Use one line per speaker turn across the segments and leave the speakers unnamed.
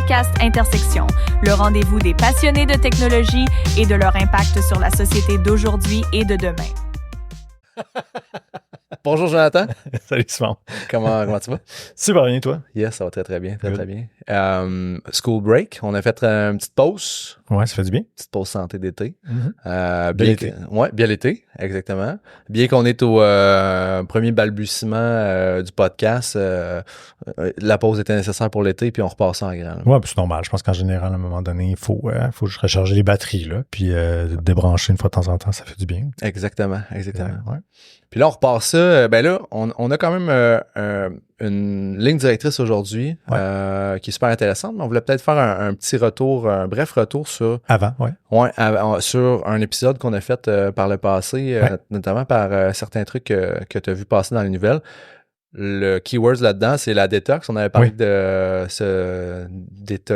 podcast Intersection, le rendez-vous des passionnés de technologie et de leur impact sur la société d'aujourd'hui et de demain.
Bonjour Jonathan.
Salut Simon.
Comment tu vas?
Super bien, toi?
Yes, ça va très bien, très bien. School break, on a fait une petite pause.
Ouais, ça fait du bien.
Petite pause santé d'été.
Bien l'été.
Bien l'été, exactement. Bien qu'on est au premier balbutiement du podcast, la pause était nécessaire pour l'été, puis on repart ça en grand. Là.
Ouais, puis c'est normal. Je pense qu'en général, à un moment donné, il faut recharger les batteries, là, puis débrancher une fois de temps en temps, ça fait du bien.
Exactement.
Ouais.
Puis là, on repart ça. Ben là, on a quand même une ligne directrice aujourd'hui qui est super intéressante. Mais on voulait peut-être faire un petit retour, un bref retour sur...
Avant, ouais.
Ouais, sur un épisode qu'on a fait par le passé, notamment par certains trucs que tu as vu passer dans les nouvelles. Le keyword là-dedans, c'est la détox. On avait parlé de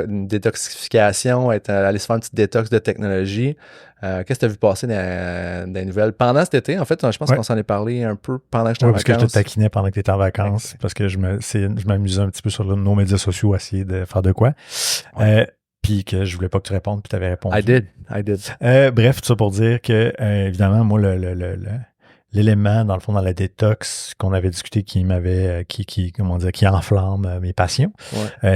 une détoxification, aller se faire une petite détox de technologie. Qu'est-ce que tu as vu passer dans les nouvelles? Pendant cet été, en fait, je pense qu'on s'en est parlé un peu pendant que j'étais en vacances.
Parce que je te taquinais pendant que tu étais en vacances, parce que je m'amusais un petit peu sur nos médias sociaux à essayer de faire de quoi. Puis que je voulais pas que tu répondes, puis tu avais répondu.
I did.
Bref, tout ça pour dire que, évidemment, moi, l'élément, dans le fond, dans la détox qu'on avait discuté qui enflamme mes passions,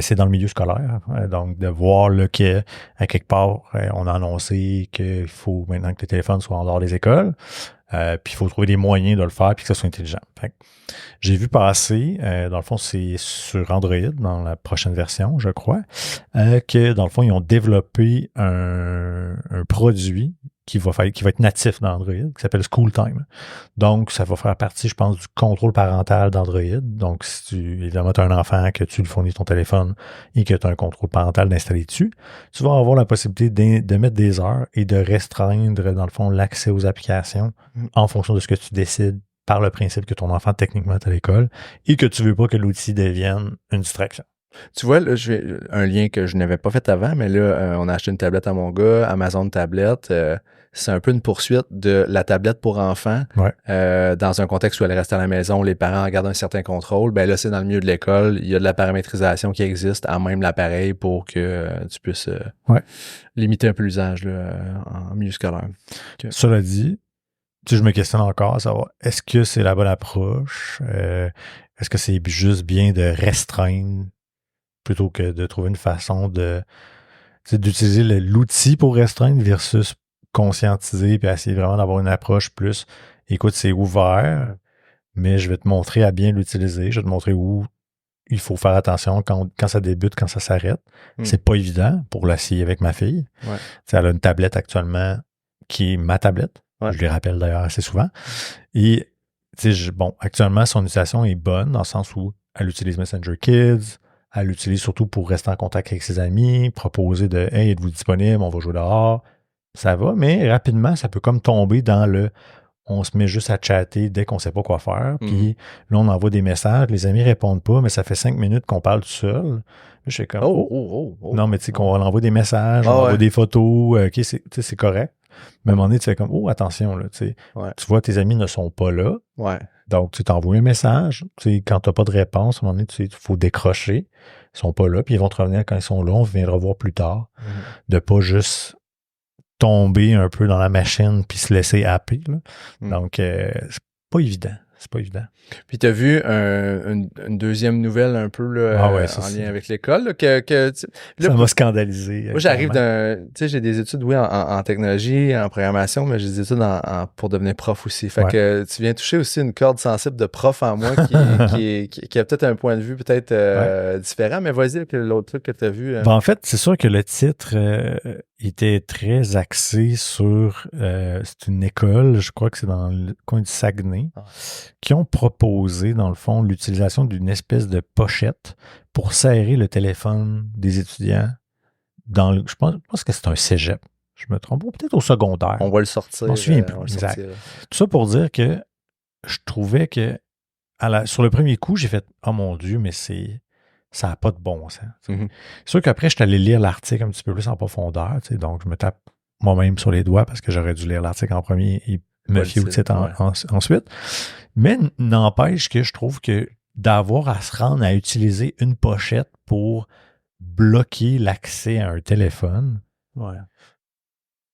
c'est dans le milieu scolaire. Donc, de voir là, qu'à quelque part, on a annoncé qu'il faut maintenant que les téléphones soient en dehors des écoles. Puis il faut trouver des moyens de le faire puis que ça soit intelligent. Fait que j'ai vu passer, dans le fond, c'est sur Android, dans la prochaine version, je crois, que dans le fond, ils ont développé un produit qui va être natif dans Android, qui s'appelle School Time. Donc, ça va faire partie, je pense, du contrôle parental d'Android. Donc, si évidemment, tu as un enfant, que tu lui fournis ton téléphone et que tu as un contrôle parental d'installer dessus, tu vas avoir la possibilité de mettre des heures et de restreindre, dans le fond, l'accès aux applications en fonction de ce que tu décides par le principe que ton enfant, techniquement, est à l'école et que tu veux pas que l'outil devienne une distraction.
Tu vois, là, un lien que je n'avais pas fait avant, mais là, on a acheté une tablette à mon gars, Amazon Tablette. C'est un peu une poursuite de la tablette pour enfants. Dans un contexte où elle reste à la maison, les parents gardent un certain contrôle. Ben là, c'est dans le milieu de l'école. Il y a de la paramétrisation qui existe à même l'appareil pour que tu puisses limiter un peu l'usage là, en milieu scolaire. Okay.
Cela dit, je me questionne encore à savoir, est-ce que c'est la bonne approche? Est-ce que c'est juste bien de restreindre plutôt que de trouver une façon d'utiliser l'outil pour restreindre versus conscientiser puis essayer vraiment d'avoir une approche plus, écoute, c'est ouvert, mais je vais te montrer à bien l'utiliser, je vais te montrer où il faut faire attention quand ça débute, quand ça s'arrête. C'est pas évident pour l'essayer avec ma fille. Elle a une tablette actuellement qui est ma tablette. Je lui rappelle d'ailleurs assez souvent. Et actuellement, son utilisation est bonne dans le sens où elle utilise Messenger Kids, elle l'utilise surtout pour rester en contact avec ses amis, proposer de « Hey, êtes-vous disponible? On va jouer dehors. » Ça va, mais rapidement, ça peut comme tomber dans on se met juste à chatter dès qu'on sait pas quoi faire. Puis là, on envoie des messages, les amis répondent pas, mais ça fait 5 minutes qu'on parle tout seul. Là, je fais comme non, mais tu sais, qu'on envoie des messages, on envoie des photos, OK, c'est correct. Mais à un moment donné, tu fais comme attention, là, tu vois, tes amis ne sont pas là. Donc, tu t'envoies un message. Quand tu n'as pas de réponse, à un moment donné, il faut décrocher. Ils sont pas là, puis ils vont te revenir quand ils sont là. On viendra voir plus tard. De pas juste tomber un peu dans la machine puis se laisser happer. Donc, c'est pas évident. C'est pas évident.
Puis tu as vu une deuxième nouvelle un peu là, en lien avec l'école. Là,
ça m'a scandalisé.
Moi, j'arrive tu sais, j'ai des études, en technologie, en programmation, mais j'ai des études pour devenir prof aussi. Fait que tu viens toucher aussi une corde sensible de prof en moi qui a peut-être un point de vue peut-être différent. Mais vas-y, l'autre truc que tu as vu.
En fait, c'est sûr que le titre était très axé sur... c'est une école, je crois que c'est dans le coin du Saguenay, qui ont proposé, dans le fond, l'utilisation d'une espèce de pochette pour serrer le téléphone des étudiants je pense que c'est un cégep. Je me trompe, ou peut-être au secondaire.
On va le sortir.
Je m'en souviens plus. Exact. Tout ça pour dire que je trouvais que sur le premier coup, j'ai fait « Oh mon Dieu, mais ça n'a pas de bon sens. » C'est sûr qu'après, je suis allé lire l'article un petit peu plus en profondeur. Donc, je me tape moi-même sur les doigts parce que j'aurais dû lire l'article en premier et me fier au titre ensuite. Mais n'empêche que je trouve que d'avoir à se rendre à utiliser une pochette pour bloquer l'accès à un téléphone,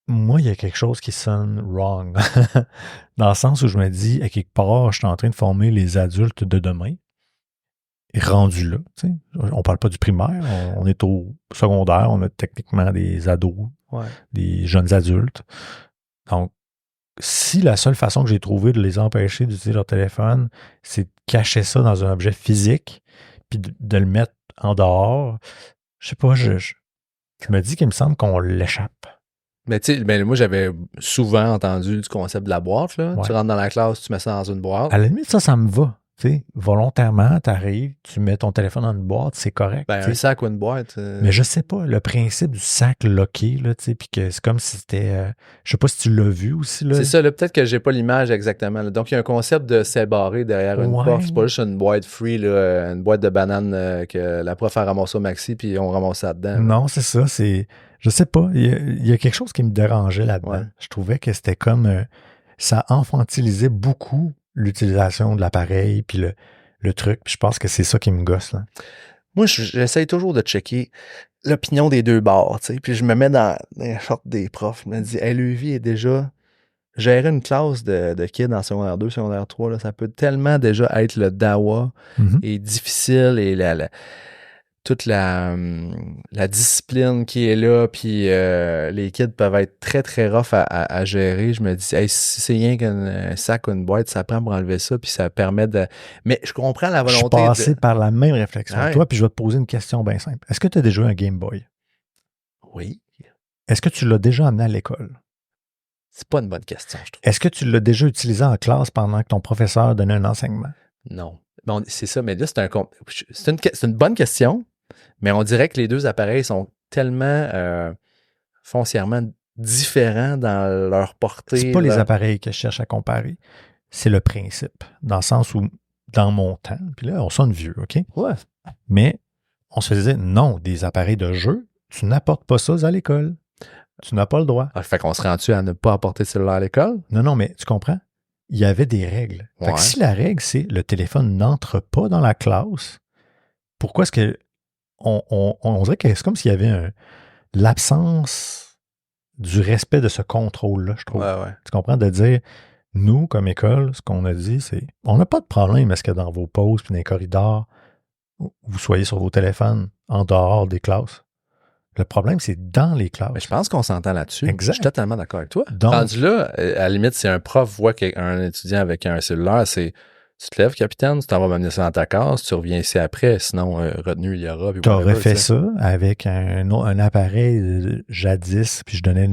moi, il y a quelque chose qui sonne wrong. Dans le sens où je me dis, à quelque part, je suis en train de former les adultes de demain. Rendu là, tu sais. On parle pas du primaire, on est au secondaire, on a techniquement des ados, des jeunes adultes. Donc, si la seule façon que j'ai trouvé de les empêcher d'utiliser leur téléphone, c'est de cacher ça dans un objet physique, puis de le mettre en dehors, je sais pas, je me dis qu'il me semble qu'on l'échappe.
Mais tu sais, moi, j'avais souvent entendu du concept de la boîte, là. Tu rentres dans la classe, tu mets ça dans une boîte.
À la limite, ça me va. T'sais, volontairement, tu arrives, tu mets ton téléphone dans une boîte, c'est correct.
Un sac ou une boîte.
Mais je sais pas, le principe du sac locké, là, puis que c'est comme si c'était... je sais pas si tu l'as vu aussi. Là.
C'est ça, là, peut-être que j'ai pas l'image exactement. Là. Donc, il y a un concept de séparer derrière une porte. C'est pas juste une boîte free, là, une boîte de bananes que la prof a ramassé au maxi, puis on ramasse ça dedans.
Non, c'est ça, c'est... Je sais pas, il y a quelque chose qui me dérangeait là-dedans. Ouais. Je trouvais que c'était comme... ça enfantilisait beaucoup l'utilisation de l'appareil, puis le truc. Puis je pense que c'est ça qui me gosse, là.
Moi, j'essaye toujours de checker l'opinion des deux bords, tu sais. Puis je me mets dans les shorts des profs. Je me dis, hey, Levi est déjà... Gérer une classe de kids en secondaire 2, secondaire 3, là, ça peut tellement déjà être le dawa et difficile et toute la discipline qui est là, puis les kids peuvent être très, très rough à gérer. Je me dis, hey, si c'est rien qu'un sac ou une boîte, ça prend pour enlever ça, puis ça permet de... Mais je comprends la volonté
de... Je suis passé par la même réflexion que toi, puis je vais te poser une question bien simple. Est-ce que tu as déjà eu un Game Boy?
Oui.
Est-ce que tu l'as déjà amené à l'école?
C'est pas une bonne question, je trouve.
Est-ce que tu l'as déjà utilisé en classe pendant que ton professeur donnait un enseignement?
Non. Bon, c'est ça, mais là, c'est une bonne question. Mais on dirait que les deux appareils sont tellement foncièrement différents dans leur portée.
C'est pas les appareils que je cherche à comparer. C'est le principe. Dans le sens où, dans mon temps, puis là, on sonne vieux, OK?
Ouais.
Mais on se disait, non, des appareils de jeu, tu n'apportes pas ça à l'école. Tu n'as pas le droit.
Fait qu'on se rend-tu à ne pas apporter de cellulaire à l'école?
Non, mais tu comprends? Il y avait des règles. Fait que si la règle, c'est le téléphone n'entre pas dans la classe, pourquoi est-ce que on dirait que c'est comme s'il y avait l'absence du respect de ce contrôle-là, je trouve.
Ouais.
Tu comprends? De dire, nous, comme école, ce qu'on a dit, c'est, on n'a pas de problème à ce que dans vos pauses puis dans les corridors, vous soyez sur vos téléphones en dehors des classes. Le problème, c'est dans les classes.
Mais je pense qu'on s'entend là-dessus.
Exact.
Je suis totalement d'accord avec toi.
Donc,
rendu là, à la limite, si un prof voit un étudiant avec un cellulaire, c'est tu te lèves, capitaine, tu t'en vas m'amener ça dans ta case, tu reviens ici après, sinon retenu il y aura.
Tu aurais fait ça avec un appareil jadis, puis je donnais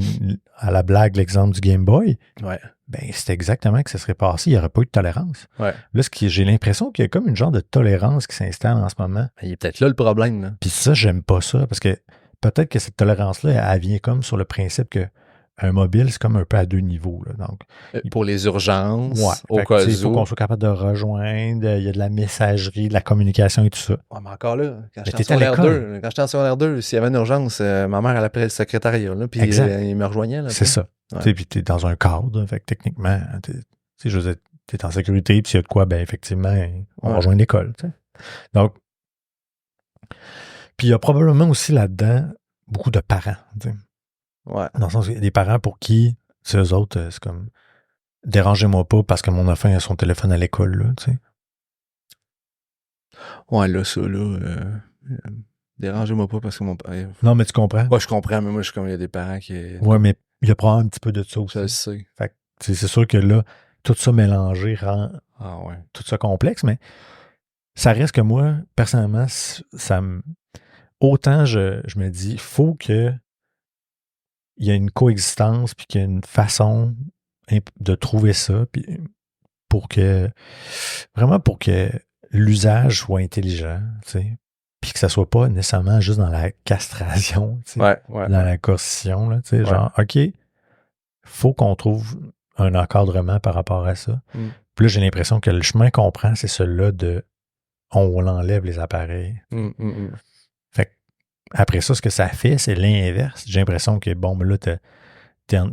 à la blague l'exemple du Game Boy.
Ouais.
Ben, c'est exactement que ça serait passé. Il n'y aurait pas eu de tolérance.
Ouais.
Là, j'ai l'impression qu'il y a comme une genre de tolérance qui s'installe en ce moment.
Il est peut-être là le problème. Là.
Puis ça, j'aime pas ça, parce que peut-être que cette tolérance-là, elle vient comme sur le principe que un mobile, c'est comme un peu à deux niveaux. Là. Donc,
pour les urgences, au
cas où.
Il
faut qu'on soit capable de rejoindre, il y a de la messagerie, de la communication et tout ça.
Ouais, mais encore là, quand j'étais en secondaire 2, s'il y avait une urgence, ma mère, elle appelait le secrétariat, là, puis il me rejoignait. Là,
c'est ça. Ouais. Puis tu es dans un cadre, fait que techniquement, tu es en sécurité, puis s'il y a de quoi, ben effectivement, on rejoint l'école. T'sais. Donc, puis il y a probablement aussi là-dedans beaucoup de parents. T'sais.
Ouais.
Dans le sens où il y a des parents pour qui, eux autres, c'est comme dérangez-moi pas parce que mon enfant a son téléphone à l'école, là, tu sais.
Ouais, là, ça, là, dérangez-moi pas parce que mon père...
Non, mais tu comprends?
Ouais, je comprends, mais moi, je suis comme, il y a des parents qui...
Ouais, mais il y a probablement un petit peu de ça aussi.
Je le sais.
Fait que, c'est sûr que là, tout ça mélangé rend tout ça complexe, mais ça reste que moi, personnellement, ça me... Autant je me dis, il faut que il y a une coexistence, puis qu'il y a une façon de trouver ça, puis pour que l'usage soit intelligent, tu sais, puis que ça soit pas nécessairement juste dans la castration, tu sais, dans la coercition, là, tu sais, genre, OK, faut qu'on trouve un encadrement par rapport à ça. Puis là, j'ai l'impression que le chemin qu'on prend, c'est celui-là de on enlève les appareils. Fait que après ça, ce que ça fait, c'est l'inverse. J'ai l'impression que, bon, là,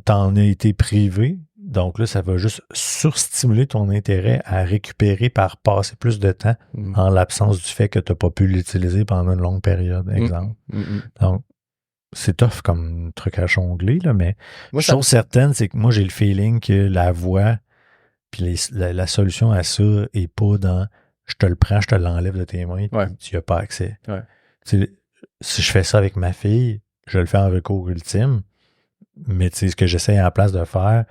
t'en as été privé Donc là, ça va juste surstimuler ton intérêt à récupérer par passer plus de temps en l'absence du fait que tu n'as pas pu l'utiliser pendant une longue période, exemple. Donc, c'est tough comme truc à jongler, là, mais chose certaine, c'est que moi, j'ai le feeling que la voie puis la solution à ça est pas dans « je te le prends, je te l'enlève de tes mains, puis tu n'y as pas accès ». Si je fais ça avec ma fille, je le fais en recours ultime, mais ce que j'essaie à la place de faire,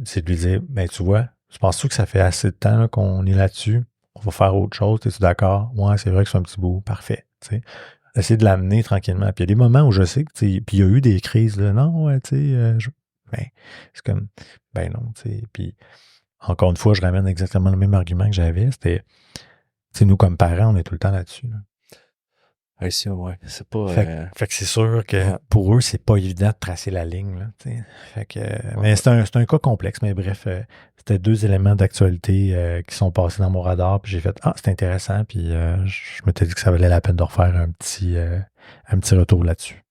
c'est de lui dire, ben tu vois, je pense que ça fait assez de temps là, qu'on est là-dessus, on va faire autre chose, es-tu d'accord? Ouais, c'est vrai que c'est un petit bout, parfait. T'sais. Essayer de l'amener tranquillement. Puis il y a des moments où je sais que, puis il y a eu des crises, là, non, ouais, ben, c'est comme, ben non, puis encore une fois, je ramène exactement le même argument que j'avais, c'était, nous comme parents, on est tout le temps là-dessus. Là.
C'est pas...
Fait que c'est sûr que pour eux, c'est pas évident de tracer la ligne. Là, fait que, mais c'est un cas complexe, mais bref, c'était 2 éléments d'actualité qui sont passés dans mon radar, puis j'ai fait « Ah, c'est intéressant », puis je m'étais dit que ça valait la peine de refaire un petit retour là-dessus.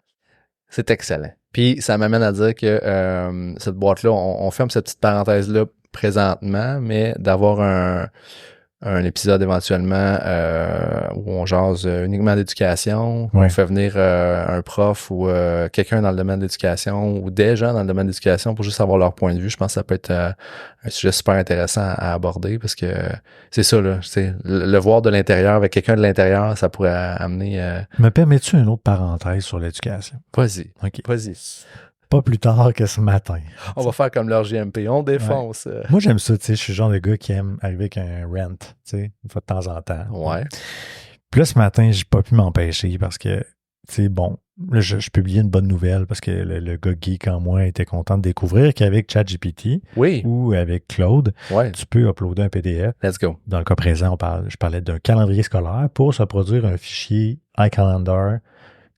C'est excellent. Puis ça m'amène à dire que cette boîte-là, on ferme cette petite parenthèse-là présentement, mais d'avoir un épisode éventuellement où on jase uniquement d'éducation, où on fait venir un prof ou quelqu'un dans le domaine de l'éducation ou des gens dans le domaine de l'éducation pour juste avoir leur point de vue. Je pense que ça peut être un sujet super intéressant à aborder parce que c'est ça, là, le voir de l'intérieur avec quelqu'un de l'intérieur, ça pourrait amener...
Me permets-tu une autre parenthèse sur l'éducation?
Vas-y.
OK.
Vas-y.
Pas plus tard que ce matin.
On va faire comme leur JMP, on défonce.
Ouais. Moi, j'aime ça, je suis le genre de gars qui aime arriver avec un rant, une fois de temps en temps.
Ouais.
Puis là, ce matin, j'ai pas pu m'empêcher parce que, bon, là, je publiais une bonne nouvelle parce que le gars geek en moi était content de découvrir qu'avec ChatGPT ou avec Claude, tu peux uploader un PDF.
Let's go.
Dans le cas présent, je parlais d'un calendrier scolaire pour se produire un fichier iCalendar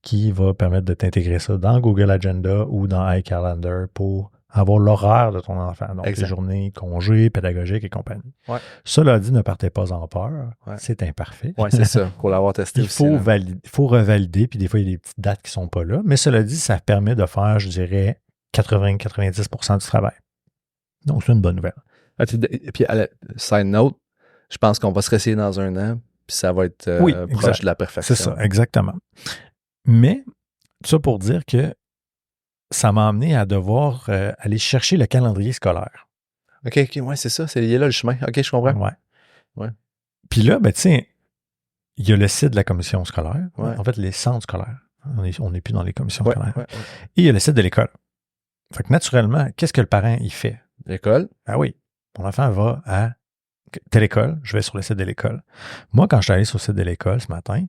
qui va permettre de t'intégrer ça dans Google Agenda ou dans iCalendar pour avoir l'horaire de ton enfant. Donc, les journées, congés, pédagogiques et compagnie. Ouais. Cela dit, ne partez pas en peur. Ouais. C'est imparfait.
Oui, c'est ça. Pour l'avoir testé aussi.
Il faut revalider, puis des fois, il y a des petites dates qui ne sont pas là. Mais cela dit, ça permet de faire, je dirais, 80-90% du travail. Donc, c'est une bonne nouvelle.
Et puis, side note, je pense qu'on va se réessayer dans 1 an, puis ça va être proche de la perfection.
C'est ça, exactement. Mais, ça pour dire que ça m'a amené à devoir aller chercher le calendrier scolaire.
OK, ouais, c'est ça. Il est là le chemin. OK, je comprends.
Ouais. Puis là, ben, tu sais, il y a le site de la commission scolaire. Ouais. En fait, les centres scolaires. On n'est plus dans les commissions scolaires. Ouais. Et il y a le site de l'école. Fait que naturellement, qu'est-ce que le parent, il fait?
L'école?
Ah oui. Mon enfant va à telle école, je vais sur le site de l'école. Moi, quand je suis allé sur le site de l'école ce matin,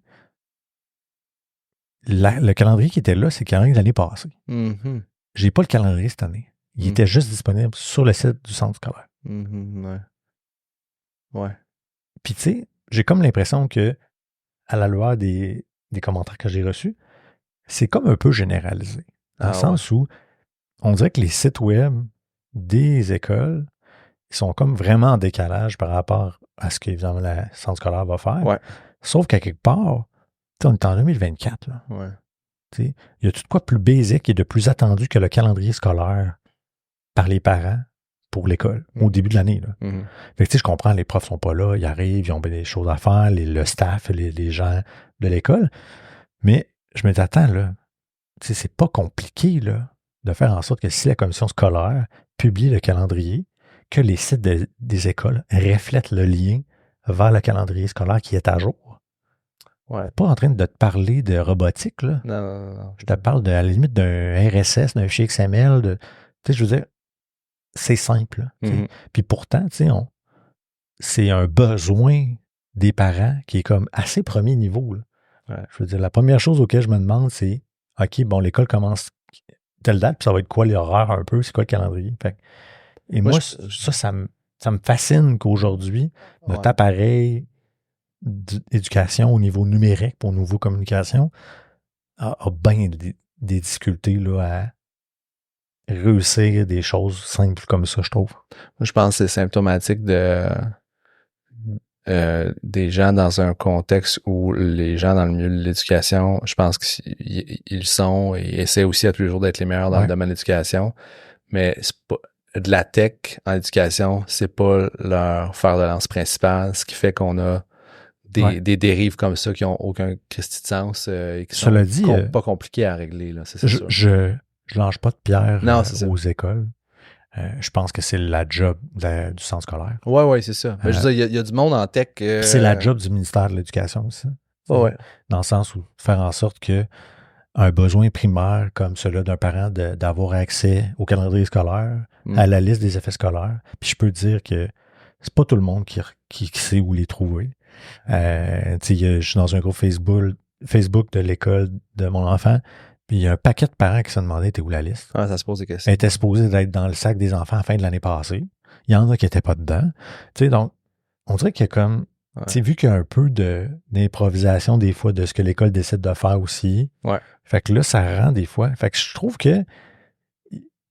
le calendrier qui était là, c'est le calendrier de l'année passée.
Mm-hmm.
J'ai pas le calendrier cette année. Il était juste disponible sur le site du centre scolaire.
Mm-hmm. Ouais.
Puis tu sais, j'ai comme l'impression que, à la lueur des commentaires que j'ai reçus, c'est comme un peu généralisé. Dans le sens où on dirait que les sites web des écoles, ils sont comme vraiment en décalage par rapport à ce que, évidemment, le centre scolaire va faire.
Ouais.
Sauf qu'à quelque part, on est en 2024. Là.
Ouais.
Il y a tout de quoi de plus basique et de plus attendu que le calendrier scolaire par les parents pour l'école au début de l'année. Là.
Mm-hmm.
Fait que, je comprends, les profs sont pas là, ils arrivent, ils ont des choses à faire, le staff, les gens de l'école. Mais je me dis, attends, là, c'est pas compliqué là, de faire en sorte que si la commission scolaire publie le calendrier, que les sites des écoles reflètent le lien vers le calendrier scolaire qui est à jour.
Ouais.
Pas en train de te parler de robotique, là.
Non.
Je te parle à la limite d'un RSS, d'un fichier XML. Tu sais, je veux dire, c'est simple. Mm-hmm. Puis pourtant, tu sais, c'est un besoin des parents qui est comme assez premier niveau. Là.
Ouais.
Je veux dire, la première chose auquel je me demande, c'est OK, bon, l'école commence telle date, puis ça va être quoi l'horaire un peu, c'est quoi le calendrier? Fait, et moi, ça me fascine qu'aujourd'hui, notre appareil d'éducation au niveau numérique pour nos communications a bien des difficultés là, à réussir des choses simples comme ça, je trouve.
Moi, je pense que c'est symptomatique des gens dans un contexte où les gens dans le milieu de l'éducation, je pense qu'ils sont et essaient aussi à tous les jours d'être les meilleurs dans le domaine de l'éducation, mais c'est pas, de la tech en éducation, c'est pas leur fer de lance principal, ce qui fait qu'on a des dérives comme ça qui ont aucun Christi de sens et qui sont pas compliquées à régler. Là, c'est ça.
Je lance pas de pierre aux écoles. Je pense que c'est la job du centre scolaire.
Oui, c'est ça. Je veux dire, il y a du monde en tech.
C'est la job du ministère de l'Éducation aussi.
Ouais.
Dans le sens où faire en sorte que un besoin primaire comme celui d'un parent d'avoir accès au calendrier scolaire, à la liste des effets scolaires. Puis je peux dire que c'est pas tout le monde qui sait où les trouver. Je suis dans un groupe Facebook de l'école de mon enfant, puis il y a un paquet de parents qui se demandaient t'es où la liste?
Ah, ça se pose des questions.
Elle était supposée d'être dans le sac des enfants à la fin de l'année passée. Il y en a qui n'étaient pas dedans. Donc, on dirait qu'il y a comme... vu qu'il y a un peu d'improvisation des fois de ce que l'école décide de faire aussi.
Ouais.
Fait que là, ça rend des fois. Fait que je trouve que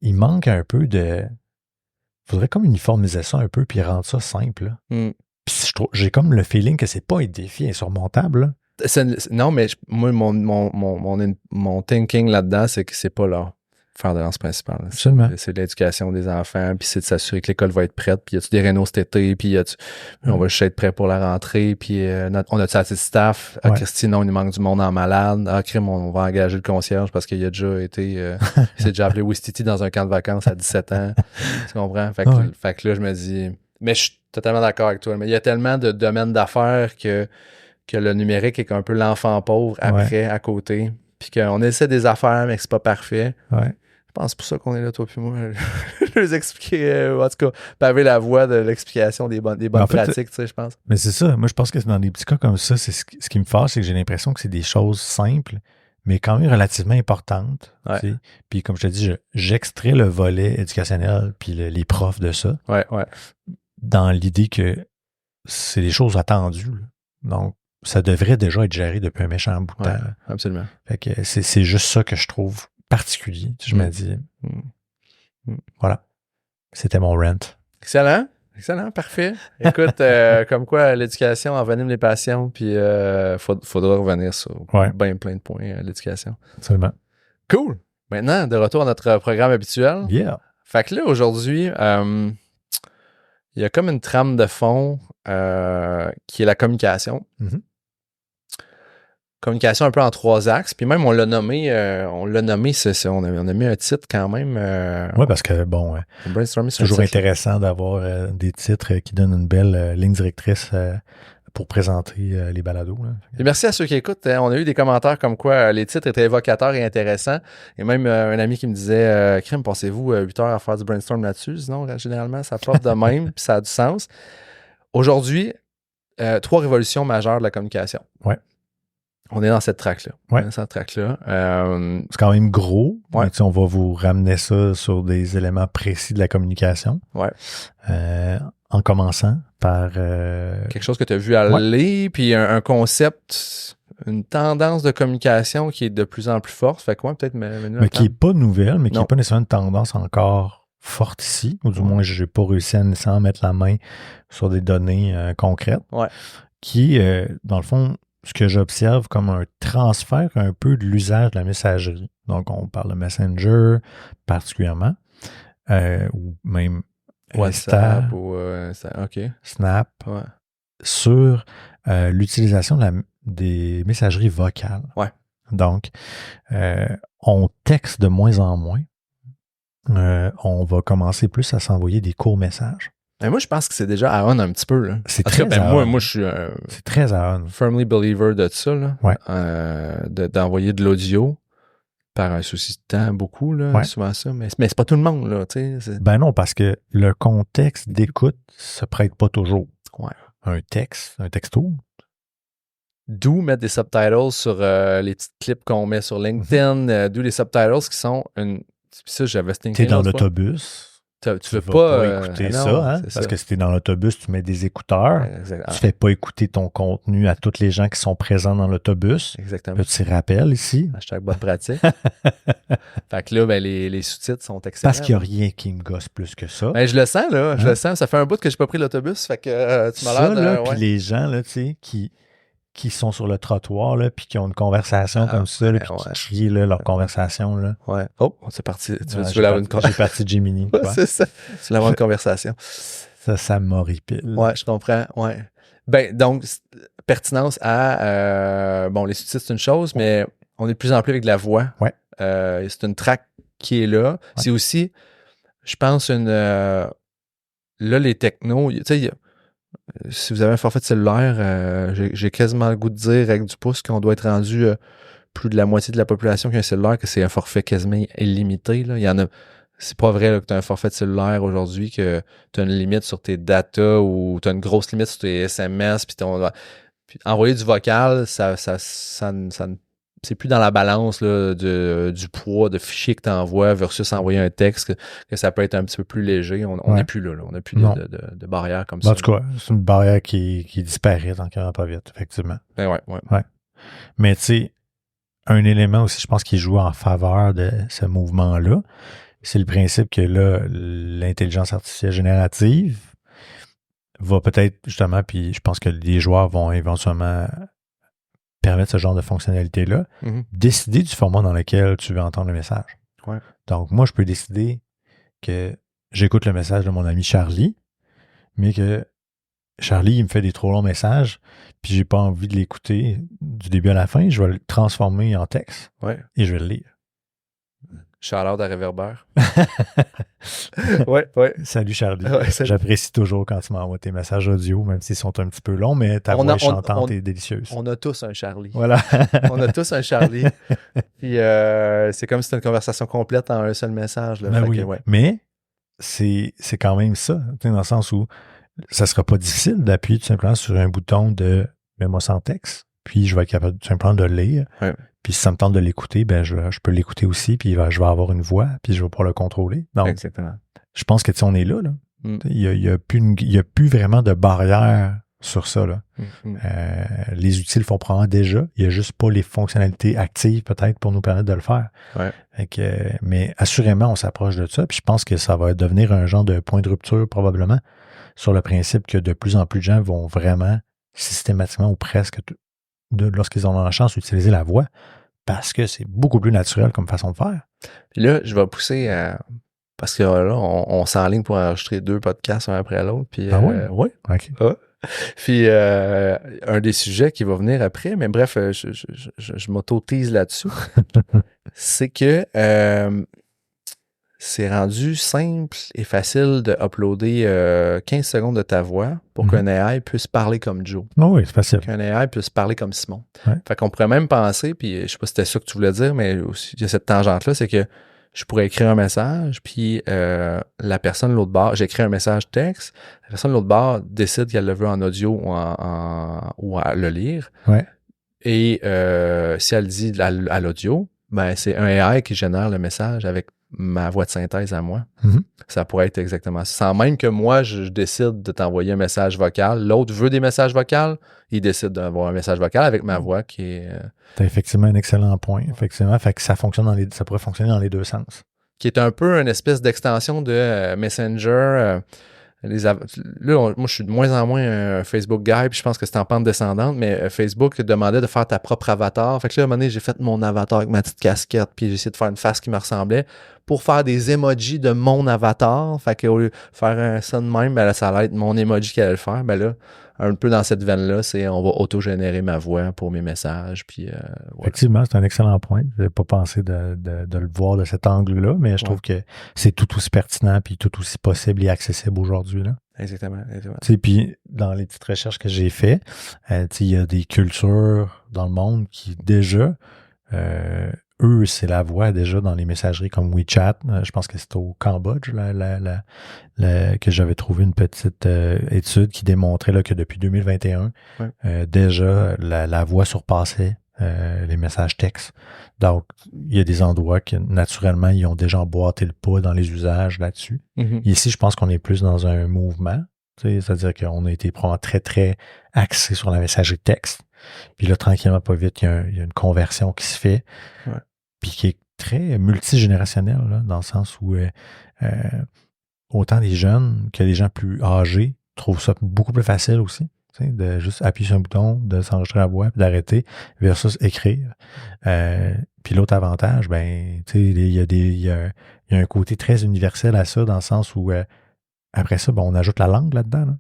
il manque un peu de... Il faudrait comme uniformiser ça un peu puis rendre ça simple. Puis j'ai comme le feeling que c'est pas un défi insurmontable. Là.
Non, mais moi, mon thinking là-dedans, c'est que c'est pas leur fer de lance principal. C'est l'éducation des enfants, puis c'est de s'assurer que l'école va être prête, puis y a-tu des rénaux cet été, puis on va juste être prêt pour la rentrée, puis on a-tu assez de staff? Ah, Christine, non, il nous manque du monde en malade. Ah, crime, on va engager le concierge parce qu'il a déjà été... il s'est déjà appelé Wistiti dans un camp de vacances à 17 ans. Tu comprends? Fait que là, je me dis... Mais je suis totalement d'accord avec toi. Mais il y a tellement de domaines d'affaires que le numérique est un peu l'enfant pauvre après, à côté. Puis qu'on essaie des affaires, mais que c'est pas parfait.
Ouais.
Je pense pour ça qu'on est là, toi puis moi. Je vais expliquer, en tout cas, paver la voie de l'explication des bonnes pratiques, tu sais, je pense.
Mais c'est ça. Moi, je pense que dans des petits cas comme ça, c'est ce qui me fâche, c'est que j'ai l'impression que c'est des choses simples, mais quand même relativement importantes.
Ouais.
Puis comme je te dis, j'extrais le volet éducationnel puis les profs de ça.
Ouais.
Dans l'idée que c'est des choses attendues. Là. Donc, ça devrait déjà être géré depuis un méchant bout de temps.
Absolument.
Fait que c'est juste ça que je trouve particulier. Je me dis, voilà, c'était mon rant.
Excellent, parfait. Écoute, comme quoi l'éducation envenime les passions, puis faudra revenir sur bien plein de points à l'éducation.
Absolument.
Cool. Maintenant, de retour à notre programme habituel.
Yeah.
Fait que là, aujourd'hui, il y a comme une trame de fond qui est la communication.
Mm-hmm.
Communication un peu en 3 axes. Puis même, on l'a nommé, on a mis un titre quand même.
Oui, parce que bon, c'est toujours intéressant d'avoir des titres qui donnent une belle ligne directrice pour présenter les balados. Là.
Et merci à ceux qui écoutent. On a eu des commentaires comme quoi les titres étaient évocateurs et intéressants. Et même un ami qui me disait Crime, pensez-vous 8 heures à faire du brainstorm là-dessus? Sinon, généralement, ça porte de même, puis ça a du sens. Aujourd'hui, 3 révolutions majeures de la communication.
Ouais.
On est dans cette track-là.
Ouais.
C'est
quand même gros.
Ouais.
Mais, on va vous ramener ça sur des éléments précis de la communication.
Ouais.
En commençant par...
quelque chose que tu as vu aller, puis un concept, une tendance de communication qui est de plus en plus forte. Fait quoi, peut-être...
Mais qui n'est pas nouvelle, mais qui n'est pas nécessairement une tendance encore forte ici. Ou du moins, je n'ai pas réussi à nécessairement mettre la main sur des données concrètes.
Ouais.
Qui, dans le fond... ce que j'observe comme un transfert un peu de l'usage de la messagerie. Donc, on parle de Messenger particulièrement, ou même
WhatsApp ou
Snap, sur l'utilisation des messageries vocales.
Ouais.
Donc, on texte de moins en moins. On va commencer plus à s'envoyer des courts messages.
Mais moi, je pense que c'est déjà à on un petit peu. Là.
C'est très à on.
Moi, je suis
c'est très à on.
Firmly believer de ça. Là.
Ouais.
D'envoyer de l'audio par un souci de temps, beaucoup, là, souvent ça. Mais c'est pas tout le monde. Là,
ben non, parce que le contexte d'écoute se prête pas toujours.
Ouais.
Un texto.
D'où mettre des subtitles sur les petits clips qu'on met sur LinkedIn. D'où les subtitles qui sont une... Ça, j'avais ce
T'es dans l'autobus.
Tu veux pas
écouter ça, hein? Parce que si tu es dans l'autobus, tu mets des écouteurs. Tu fais pas écouter ton contenu à tous les gens qui sont présents dans l'autobus.
Exactement.
Petit rappel ici.
Hashtag bonne pratique. Fait que là, ben, les sous-titres sont excellents.
Parce qu'il n'y a rien qui me gosse plus que ça.
Ben, je le sens, là. Je le sens. Ça fait un bout que j'ai pas pris l'autobus. Fait que tu m'as l'air de...
Puis les gens, là, tu sais, qui qui sont sur le trottoir, là, puis qui ont une conversation comme ça, là, puis qui crient là, leur conversation. Là.
Ouais. Oh, c'est parti. Tu veux avoir une conversation?
J'ai parti de Gemini.
C'est ça. Tu veux avoir une conversation.
Ça m'horripile.
Ouais, je comprends. Ouais. Ben, donc, pertinence à... les sous-titres, c'est une chose, mais on est de plus en plus avec de la voix.
Ouais.
C'est une track qui est là. Ouais. C'est aussi, je pense, là, les technos, tu sais, si vous avez un forfait de cellulaire, j'ai quasiment le goût de dire avec du pouce qu'on doit être rendu plus de la moitié de la population qui a un cellulaire, que c'est un forfait quasiment illimité. Là. Il y en a. C'est pas vrai là, que tu as un forfait de cellulaire aujourd'hui, que tu as une limite sur tes data ou tu as une grosse limite sur tes SMS. Puis envoyer du vocal, ça c'est plus dans la balance là, du poids de fichier que tu envoies versus envoyer un texte, que ça peut être un petit peu plus léger. On n'est plus là. On n'a plus de barrière comme ça.
En tout cas, c'est une barrière qui disparaît tant qu'elle va pas vite, effectivement.
Ben ouais.
Mais tu sais, un élément aussi, je pense, qui joue en faveur de ce mouvement-là, c'est le principe que là, l'intelligence artificielle générative va peut-être, justement, puis je pense que les joueurs vont éventuellement permettre ce genre de fonctionnalité-là, décider du format dans lequel tu veux entendre le message.
Ouais.
Donc, moi, je peux décider que j'écoute le message de mon ami Charlie, mais que Charlie, il me fait des trop longs messages, puis j'ai pas envie de l'écouter du début à la fin, je vais le transformer en texte et je vais le lire.
Shout-out à Réverbère.
Ouais. Salut Charlie. J'apprécie toujours quand tu m'envoies tes messages audio, même s'ils sont un petit peu longs, mais ta voix chantante est délicieuse.
On a tous un Charlie.
Voilà.
On a tous un Charlie. Puis c'est comme si c'était une conversation complète en un seul message. Là.
Ben oui. Mais c'est quand même ça, dans le sens où ça sera pas difficile d'appuyer tout simplement sur un bouton de « mets-moi sans texte », puis je vais être capable tout simplement de le lire.
Ouais.
Puis si ça me tente de l'écouter, ben je peux l'écouter aussi, puis je vais avoir une voix, puis je vais pouvoir le contrôler. Donc,
exactement.
Je pense que on est là. Il y a plus vraiment de barrière sur ça. Là. Les outils le font probablement déjà. Il n'y a juste pas les fonctionnalités actives peut-être pour nous permettre de le faire.
Ouais.
Mais assurément, on s'approche de ça. Puis je pense que ça va devenir un genre de point de rupture probablement sur le principe que de plus en plus de gens vont vraiment systématiquement ou presque lorsqu'ils ont la chance d'utiliser la voix, parce que c'est beaucoup plus naturel comme façon de faire.
Puis là, je vais pousser parce que là, on s'enligne pour enregistrer 2 podcasts un après l'autre. Puis,
oui? OK.
Puis, un des sujets qui va venir après, mais bref, je m'auto-tease là-dessus, c'est que c'est rendu simple et facile de uploader 15 secondes de ta voix pour qu'un AI puisse parler comme Joe.
Oui, c'est facile.
Qu'un AI puisse parler comme Simon.
Ouais.
Fait qu'on pourrait même penser, puis je sais pas si c'était ça que tu voulais dire, mais aussi, il y a cette tangente-là, c'est que je pourrais écrire un message, puis la personne de l'autre bord, j'écris un message texte, la personne de l'autre bord décide qu'elle le veut en audio ou à le lire.
Ouais.
Et si elle dit à l'audio, ben c'est un AI qui génère le message avec ma voix de synthèse à moi. Ça pourrait être exactement ça. Sans même que moi, je décide de t'envoyer un message vocal. L'autre veut des messages vocaux. Il décide d'avoir un message vocal avec ma voix qui est...
T'as effectivement un excellent point. Effectivement. Fait que ça pourrait fonctionner dans les deux sens.
Qui est un peu une espèce d'extension de Messenger. Là, moi, je suis de moins en moins un Facebook guy, puis je pense que c'est en pente descendante, mais Facebook demandait de faire ta propre avatar. Fait que là, à un moment donné, j'ai fait mon avatar avec ma petite casquette, puis j'ai essayé de faire une face qui me ressemblait pour faire des emojis de mon avatar. Fait qu'au lieu de faire ça de même, ben là, ça allait être mon emoji qui allait le faire. Ben là, un peu dans cette veine-là, c'est on va auto-générer ma voix pour mes messages. Puis, voilà.
Effectivement, c'est un excellent point. Je n'avais pas pensé de le voir de cet angle-là, mais je trouve que c'est tout aussi pertinent puis tout aussi possible et accessible aujourd'hui. Là.
Exactement.
Puis, dans les petites recherches que j'ai faites, il y a des cultures dans le monde qui déjà... eux, c'est la voix déjà dans les messageries comme WeChat. Je pense que c'est au Cambodge que j'avais trouvé une petite étude qui démontrait là, que depuis 2021, déjà, la voix surpassait les messages textes. Donc, il y a des endroits que, naturellement, ils ont déjà emboîté le pas dans les usages là-dessus. Ici, je pense qu'on est plus dans un mouvement. C'est-à-dire qu'on a été probablement très, très axé sur la messagerie texte. Puis là, tranquillement, pas vite, il y a une conversion qui se fait. Puis qui est très multigénérationnelle, là, dans le sens où autant des jeunes que des gens plus âgés trouvent ça beaucoup plus facile aussi de juste appuyer sur un bouton, de s'enregistrer à voix, puis d'arrêter, versus écrire. Puis l'autre avantage, ben, il y a un côté très universel à ça, dans le sens où après ça, ben, on ajoute la langue là-dedans. Là.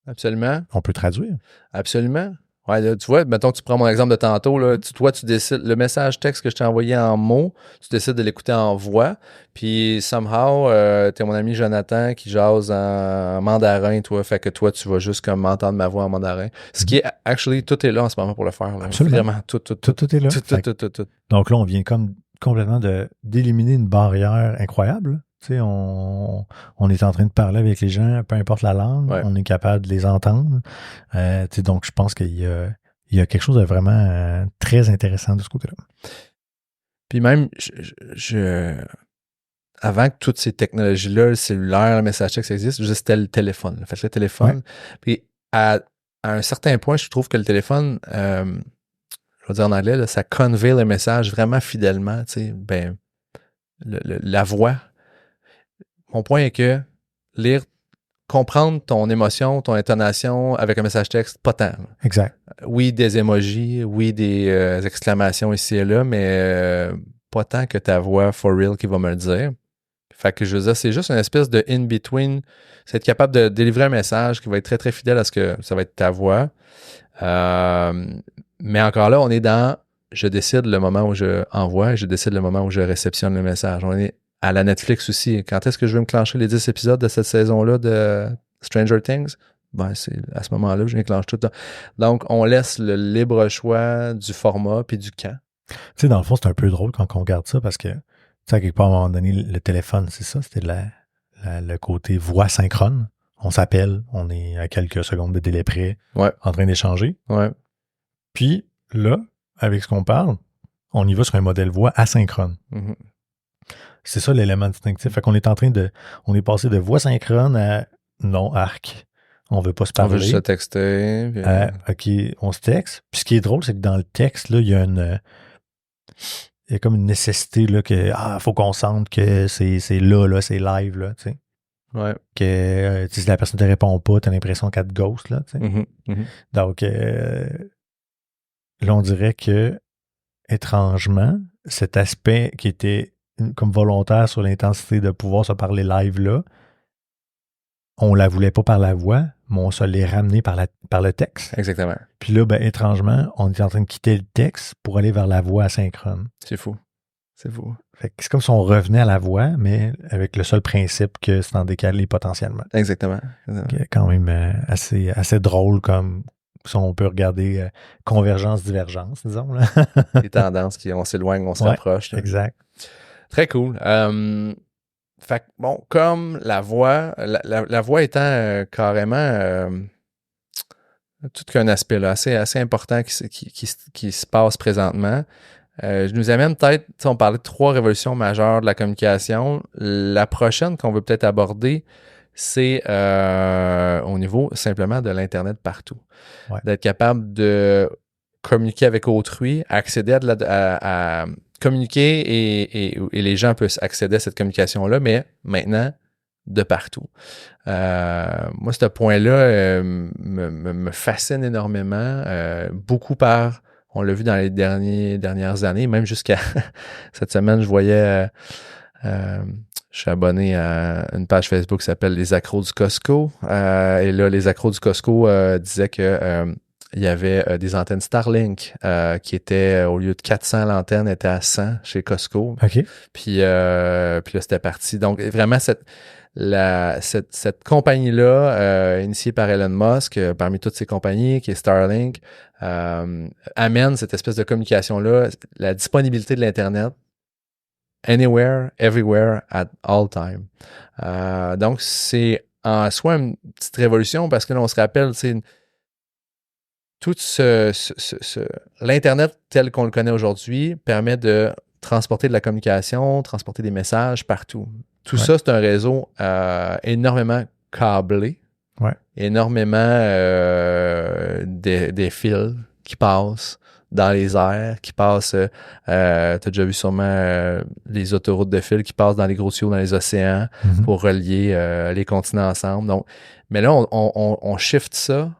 Absolument.
On peut traduire.
Absolument. Ouais, là, tu vois, mettons que tu prends mon exemple de tantôt, là, toi, tu décides, le message texte que je t'ai envoyé en mots, tu décides de l'écouter en voix, puis somehow, t'es mon ami Jonathan qui jase en mandarin, toi, fait que toi, tu vas juste comme entendre ma voix en mandarin. Ce qui est, actually, tout est là en ce moment pour le faire. Là.
Absolument.
Vraiment, tout
est là.
Tout.
Donc là, on vient comme complètement d'éliminer une barrière incroyable. On est en train de parler avec les gens, peu importe la langue, on est capable de les entendre. Donc, je pense qu'il y a quelque chose de vraiment très intéressant de ce côté-là.
Puis même, avant que toutes ces technologies-là, le cellulaire, le message texte existent, c'était le téléphone. Fait que le téléphone. Puis à un certain point, je trouve que le téléphone, je vais dire en anglais, là, ça convey le message vraiment fidèlement. Ben, la voix. Mon point est que comprendre ton émotion, ton intonation avec un message texte, pas tant.
Exact.
Oui, des emojis, oui, des exclamations ici et là, mais pas tant que ta voix for real qui va me le dire. Fait que je veux dire, c'est juste une espèce de in-between. C'est être capable de délivrer un message qui va être très, très fidèle à ce que ça va être ta voix. Mais encore là, on est dans je décide le moment où je envoie et je décide le moment où je réceptionne le message. On est à la Netflix aussi. Quand est-ce que je veux me clencher les 10 épisodes de cette saison-là de Stranger Things? Ben, c'est à ce moment-là que je déclenche tout le temps. Donc, on laisse le libre choix du format puis du quand.
Tu sais, dans le fond, c'est un peu drôle quand on regarde ça parce que, tu sais, à quelque part, à un moment donné, le téléphone, c'est ça, c'était le côté voix synchrone. On s'appelle, on est à quelques secondes de délai près, en train d'échanger.
Ouais.
Puis là, avec ce qu'on parle, on y va sur un modèle voix asynchrone.
Mm-hmm.
C'est ça l'élément distinctif. Fait qu'on est on est passé de voix synchrone à non arc. On veut pas se parler.
On veut juste se texter. Puis...
OK, on se texte. Puis ce qui est drôle, c'est que dans le texte, là, il y a comme une nécessité là, que faut qu'on sente que c'est là, c'est live, là, tu sais.
Ouais.
Que si la personne ne te répond pas, t'as l'impression qu'elle te ghost, là, tu sais.
Mm-hmm. Mm-hmm.
Donc, là, on dirait que, étrangement, cet aspect qui était comme volontaire sur l'intensité de pouvoir se parler live là, on la voulait pas par la voix, mais on se l'est ramené par le texte.
Exactement.
Puis là, ben, étrangement, on est en train de quitter le texte pour aller vers la voix asynchrone.
C'est fou. C'est fou.
Fait que c'est comme si on revenait à la voix, mais avec le seul principe que c'est en décalé potentiellement.
Exactement.
Quand même assez drôle comme si on peut regarder convergence-divergence, disons. Là.
Les tendances on s'éloigne, on se rapproche. Là.
Exact.
Très cool. Fait que, bon, comme la voix, la voix étant carrément tout qu'un aspect là, assez important qui se passe présentement, je nous amène peut-être, on parlait de 3 révolutions majeures de la communication. La prochaine qu'on veut peut-être aborder, c'est au niveau simplement de l'Internet partout.
Ouais.
D'être capable de communiquer avec autrui, accéder à communiquer et les gens peuvent accéder à cette communication-là, mais maintenant, de partout. Moi, ce point-là me fascine énormément, beaucoup on l'a vu dans les dernières années, même jusqu'à cette semaine, je voyais, je suis abonné à une page Facebook qui s'appelle Les Accros du Costco, et là, Les Accros du Costco disaient que il y avait des antennes Starlink qui étaient, au lieu de 400, l'antenne était à 100 chez Costco.
OK.
Puis là, c'était parti. Donc, vraiment, cette compagnie-là, initiée par Elon Musk, parmi toutes ces compagnies, qui est Starlink, amène cette espèce de communication-là, la disponibilité de l'Internet, anywhere, everywhere, at all time. Donc, c'est en soi une petite révolution parce que là, on se rappelle, c'est tout l'Internet tel qu'on le connaît aujourd'hui permet de transporter de la communication, transporter des messages partout. Tout ça, c'est un réseau énormément câblé, énormément des fils qui passent dans les airs, qui passent, t'as déjà vu sûrement les autoroutes de fil qui passent dans les gros tuyaux dans les océans pour relier les continents ensemble. Donc, mais là, on shift ça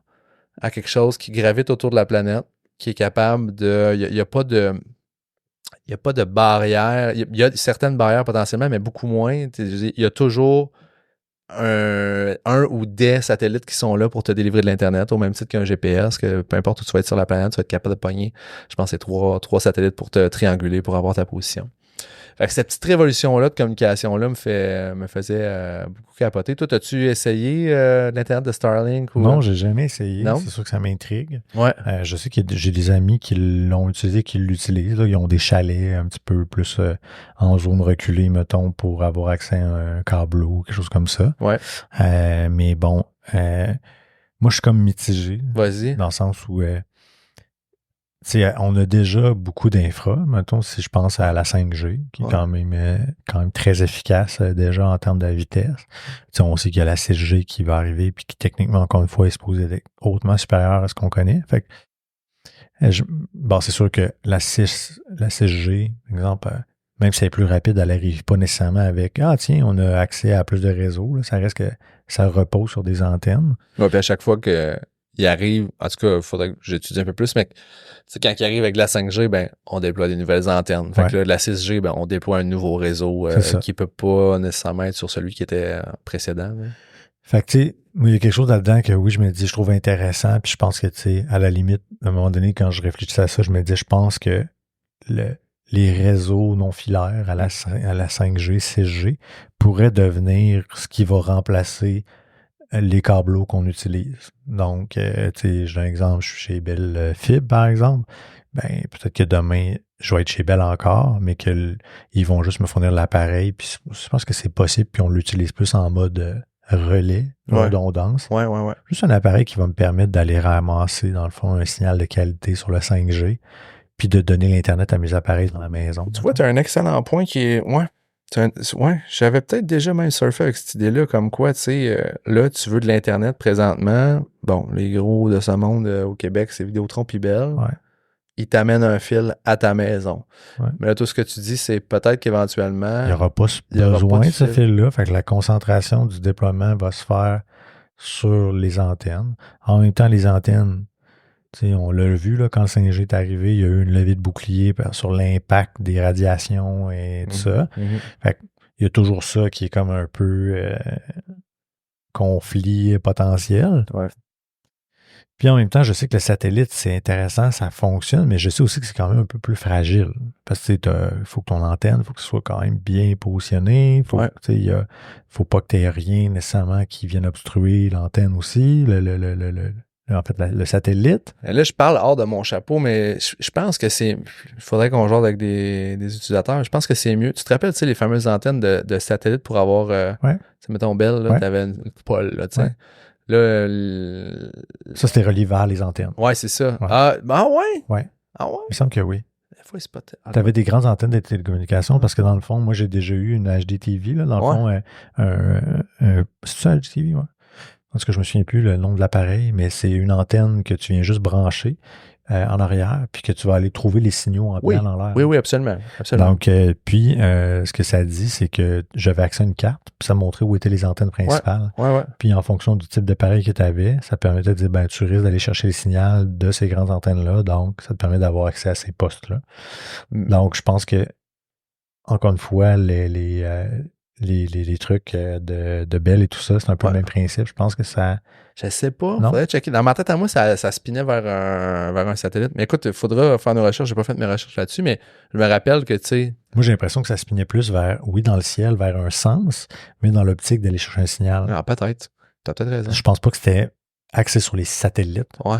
à quelque chose qui gravite autour de la planète, qui est capable de... Il n'y a pas de... Il n'y a pas de barrière. Il y a certaines barrières potentiellement, mais beaucoup moins. Il y a toujours un ou des satellites qui sont là pour te délivrer de l'Internet, au même titre qu'un GPS, que peu importe où tu vas être sur la planète, tu vas être capable de pogner, je pense, c'est trois satellites pour te trianguler, pour avoir ta position. Fait que cette petite révolution-là de communication-là me faisait beaucoup capoter. Toi, as-tu essayé l'Internet de Starlink?
Non, j'ai jamais essayé.
Non?
C'est sûr que ça m'intrigue.
Ouais.
Je sais que j'ai des amis qui l'ont utilisé, qui l'utilisent. Là. Ils ont des chalets un petit peu plus en zone reculée, mettons, pour avoir accès à un câbleau, quelque chose comme ça.
Ouais.
Mais bon, moi, je suis comme mitigé.
Vas-y.
Dans le sens où... on a déjà beaucoup d'infra, mettons, si je pense à la 5G, qui est quand même très efficace déjà en termes de vitesse. T'sais, on sait qu'il y a la 6G qui va arriver, puis qui techniquement, encore une fois, est supposée être hautement supérieure à ce qu'on connaît. Fait que, c'est sûr que la 6G, par exemple, même si elle est plus rapide, elle n'arrive pas nécessairement avec « Ah tiens, on a accès à plus de réseaux ». Ça reste que ça repose sur des antennes.
Ouais, puis à chaque fois que il arrive, en tout cas, il faudrait que j'étudie un peu plus, mais quand il arrive avec la 5G, ben, on déploie des nouvelles antennes. Fait que là, la 6G, ben, on déploie un nouveau réseau qui peut pas nécessairement être sur celui qui était précédent. Mais...
Fait que, tu sais, il y a quelque chose là-dedans que, oui, je me dis, je trouve intéressant, puis je pense que, tu sais, à la limite, à un moment donné, quand je réfléchissais à ça, je me dis, je pense que les réseaux non filaires à la 5G, 6G pourraient devenir ce qui va remplacer les câbleaux qu'on utilise. Donc, tu sais, j'ai un exemple, je suis chez Bell Fibre, par exemple. Ben, peut-être que demain, je vais être chez Bell encore, mais qu'ils vont juste me fournir l'appareil. Puis je pense que c'est possible, puis on l'utilise plus en mode relais, redondance.
Ouais.
Juste un appareil qui va me permettre d'aller ramasser, dans le fond, un signal de qualité sur le 5G, puis de donner l'Internet à mes appareils dans la maison.
Tu vois, tu as un excellent point qui est... Ouais, j'avais peut-être déjà même surfé avec cette idée-là, comme quoi, tu sais, là, tu veux de l'Internet présentement. Bon, les gros de ce monde au Québec, c'est Vidéotron puis Bell.
Ouais.
Ils t'amènent un fil à ta maison.
Ouais.
Mais là, tout ce que tu dis, c'est peut-être qu'éventuellement...
Il n'y aura pas besoin de ce fil-là. Fait que la concentration du déploiement va se faire sur les antennes. En même temps, les antennes, on l'a vu là, quand le 5G est arrivé, il y a eu une levée de bouclier sur l'impact des radiations et tout ça. Fait il y a toujours ça qui est comme un peu conflit potentiel.
Ouais.
Puis en même temps, je sais que le satellite, c'est intéressant, ça fonctionne, mais je sais aussi que c'est quand même un peu plus fragile. Parce que il faut que ton antenne, il faut que ce soit quand même bien positionné. Faut pas que tu aies rien nécessairement qui vienne obstruer l'antenne aussi. Le satellite.
Là, je parle hors de mon chapeau, mais je pense que c'est... Il faudrait qu'on joue avec des utilisateurs. Je pense que c'est mieux. Tu te rappelles, tu sais, les fameuses antennes de satellite pour avoir... mettons Bell, là, tu avais une coupole, là, tu sais. Là,
ça, c'était relié vers les antennes.
Ouais, c'est ça.
Ouais.
Ah ouais?
Ouais.
Ah ouais?
Il me semble que oui.
Tu
avais des grandes antennes de télécommunications parce que dans le fond, moi, j'ai déjà eu une HDTV, là, dans le fond, c'est ça, HDTV, ouais. Parce que je me souviens plus le nom de l'appareil, mais c'est une antenne que tu viens juste brancher en arrière, puis que tu vas aller trouver les signaux en plein en l'air.
Oui, absolument.
Donc, puis, ce que ça dit, c'est que j'avais accès à une carte, puis ça me montrait où étaient les antennes principales.
Ouais.
Puis, en fonction du type d'appareil que tu avais, ça permettait de dire, ben, tu risques d'aller chercher les signaux de ces grandes antennes-là, donc ça te permet d'avoir accès à ces postes-là. Donc, je pense que, encore une fois, les trucs de Bell et tout ça, c'est un peu le même principe. Je pense que ça...
Je sais pas. Il faudrait checker. Dans ma tête à moi, ça spinait vers un satellite. Mais écoute, il faudra faire nos recherches. J'ai pas fait mes recherches là-dessus, mais je me rappelle que, tu sais...
Moi, j'ai l'impression que ça spinait plus vers, oui, dans le ciel, vers un sens, mais dans l'optique d'aller chercher un signal.
Ah, peut-être. T'as peut-être raison.
Je pense pas que c'était axé sur les satellites.
Ouais.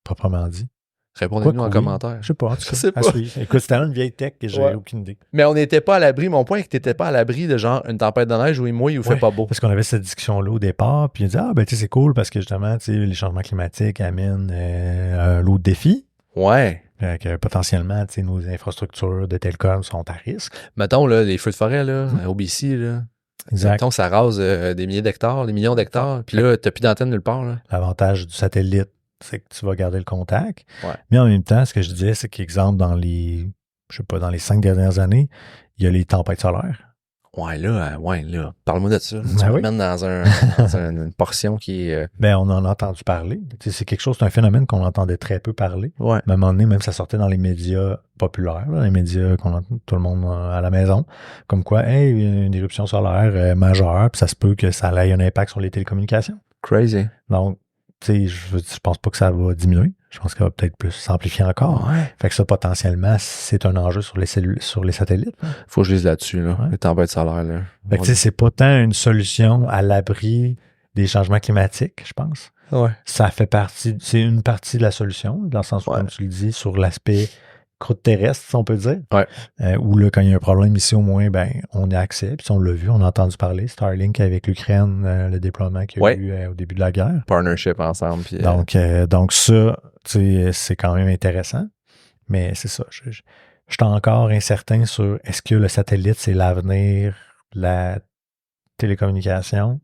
Proprement dit.
Répondez-nous en commentaire.
Je sais pas.
Je sais pas.
Écoute, c'était une vieille tech que j'ai aucune idée.
Mais on n'était pas à l'abri. Mon point est que tu n'étais pas à l'abri de genre une tempête de neige où il mouille ou fait pas beau.
Parce qu'on avait cette discussion-là au départ, puis on dit ben tu sais, c'est cool parce que justement, tu sais, les changements climatiques amènent un lot de défis.
Ouais.
Que potentiellement, tu sais, nos infrastructures de télécom sont à risque.
Mettons, là, les feux de forêt, là, au BC, là.
Exact.
Mettons, ça rase des milliers d'hectares, des millions d'hectares, puis là, t'as plus d'antenne nulle part, là.
L'avantage du satellite, c'est que tu vas garder le contact.
Ouais.
Mais en même temps, ce que je disais, c'est qu'exemple, dans les 5 dernières années, il y a les tempêtes solaires.
Ouais, là, parle-moi de ça. Tu
Ben
me mènes dans une portion qui est...
Ben, on en a entendu parler. Tu sais, c'est quelque chose, c'est un phénomène qu'on entendait très peu parler.
Ouais.
Mais à un moment donné, même ça sortait dans les médias populaires, là, les médias qu'on entend tout le monde à la maison, comme quoi, hey, il y a une éruption solaire majeure, puis ça se peut que ça ait un impact sur les télécommunications.
Crazy.
Donc, tu sais, je pense pas que ça va diminuer. Je pense qu'elle va peut-être plus s'amplifier encore.
Ouais.
Fait que ça, potentiellement, c'est un enjeu sur les satellites.
Faut que je lise là-dessus, là.
Ouais.
Les tempêtes solaires, là.
Fait que tu sais, c'est pas tant une solution à l'abri des changements climatiques, je pense.
Ouais.
Ça fait partie, c'est une partie de la solution, dans le sens où, comme tu le dis, sur l'aspect croûte terrestre, si on peut dire.
Ouais.
Où là, quand il y a un problème ici, au moins, ben, on y a accès. Puis on l'a vu, on a entendu parler, Starlink avec l'Ukraine, le déploiement qu'il y a eu au début de la guerre.
Partnership ensemble. Puis,
donc ça, tu sais, c'est quand même intéressant. Mais c'est ça. Je suis encore incertain sur est-ce que le satellite, c'est l'avenir de la télécommunication.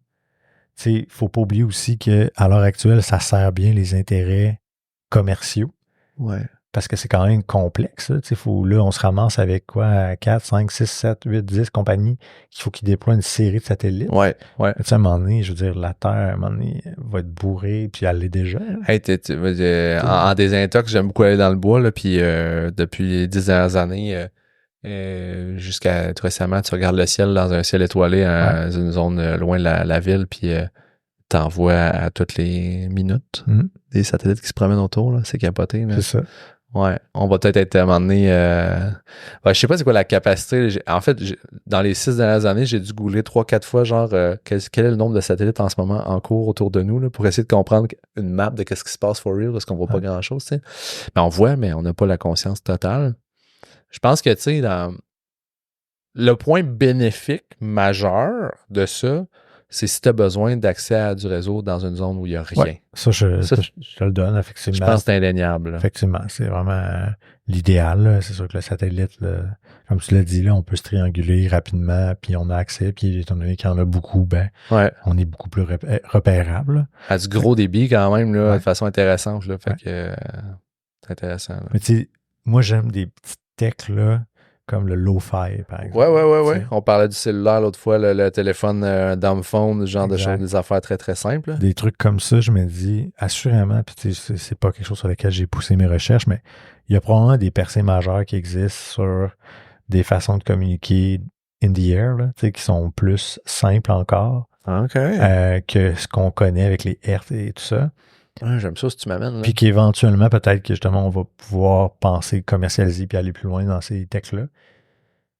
Tu sais, il ne faut pas oublier aussi qu'à l'heure actuelle, ça sert bien les intérêts commerciaux.
Ouais.
Parce que c'est quand même complexe. Là, là, on se ramasse avec quoi? 4, 5, 6, 7, 8, 10 compagnies qu'il faut qu'ils déploient une série de satellites.
Ouais.
À un moment donné, je veux dire, la Terre, à un moment donné, va être bourrée, puis elle l'est déjà.
Hey, en désintox, j'aime beaucoup aller dans le bois, là, puis depuis les 10 dernières années, jusqu'à tout récemment, tu regardes le ciel dans un ciel étoilé dans une zone loin de la ville, puis t'envoies à toutes les minutes des satellites qui se promènent autour, là. C'est capoté. Là.
C'est ça.
Ouais, on va peut-être être à un moment donné... je sais pas c'est quoi la capacité. En fait, dans les 6 dernières années, j'ai dû googler 3-4 fois, genre, quel est le nombre de satellites en ce moment en cours autour de nous, là, pour essayer de comprendre une map de qu'est-ce qui se passe for real, parce qu'on voit pas grand-chose, tu sais. Mais on voit, mais on n'a pas la conscience totale. Je pense que, tu sais, le point bénéfique majeur de ça, c'est si tu as besoin d'accès à du réseau dans une zone où il n'y a rien.
Ouais, ça, je te le donne, effectivement.
Je pense que c'est indéniable. Là.
Effectivement, c'est vraiment l'idéal. Là. C'est sûr que le satellite, là, comme tu l'as dit, là, on peut se trianguler rapidement, puis on a accès, puis étant donné qu'il y en a beaucoup, ben, on est beaucoup plus repérable. Là.
À du gros débit quand même, là, de façon intéressante. Là, fait que c'est intéressant. Là.
Mais tu sais, moi, j'aime des petites techs, là, comme le lo-fi, par exemple.
Ouais. On parlait du cellulaire l'autre fois, le téléphone dumb phone, ce genre de choses, des affaires très, très simples.
Des trucs comme ça, je me dis, assurément, puis c'est pas quelque chose sur lequel j'ai poussé mes recherches, mais il y a probablement des percées majeures qui existent sur des façons de communiquer in the air, là, qui sont plus simples encore que ce qu'on connaît avec les hertz et tout ça.
Ouais, j'aime ça si tu m'amènes. Là.
Puis qu'éventuellement, peut-être que justement, on va pouvoir penser commercialiser puis aller plus loin dans ces techs-là.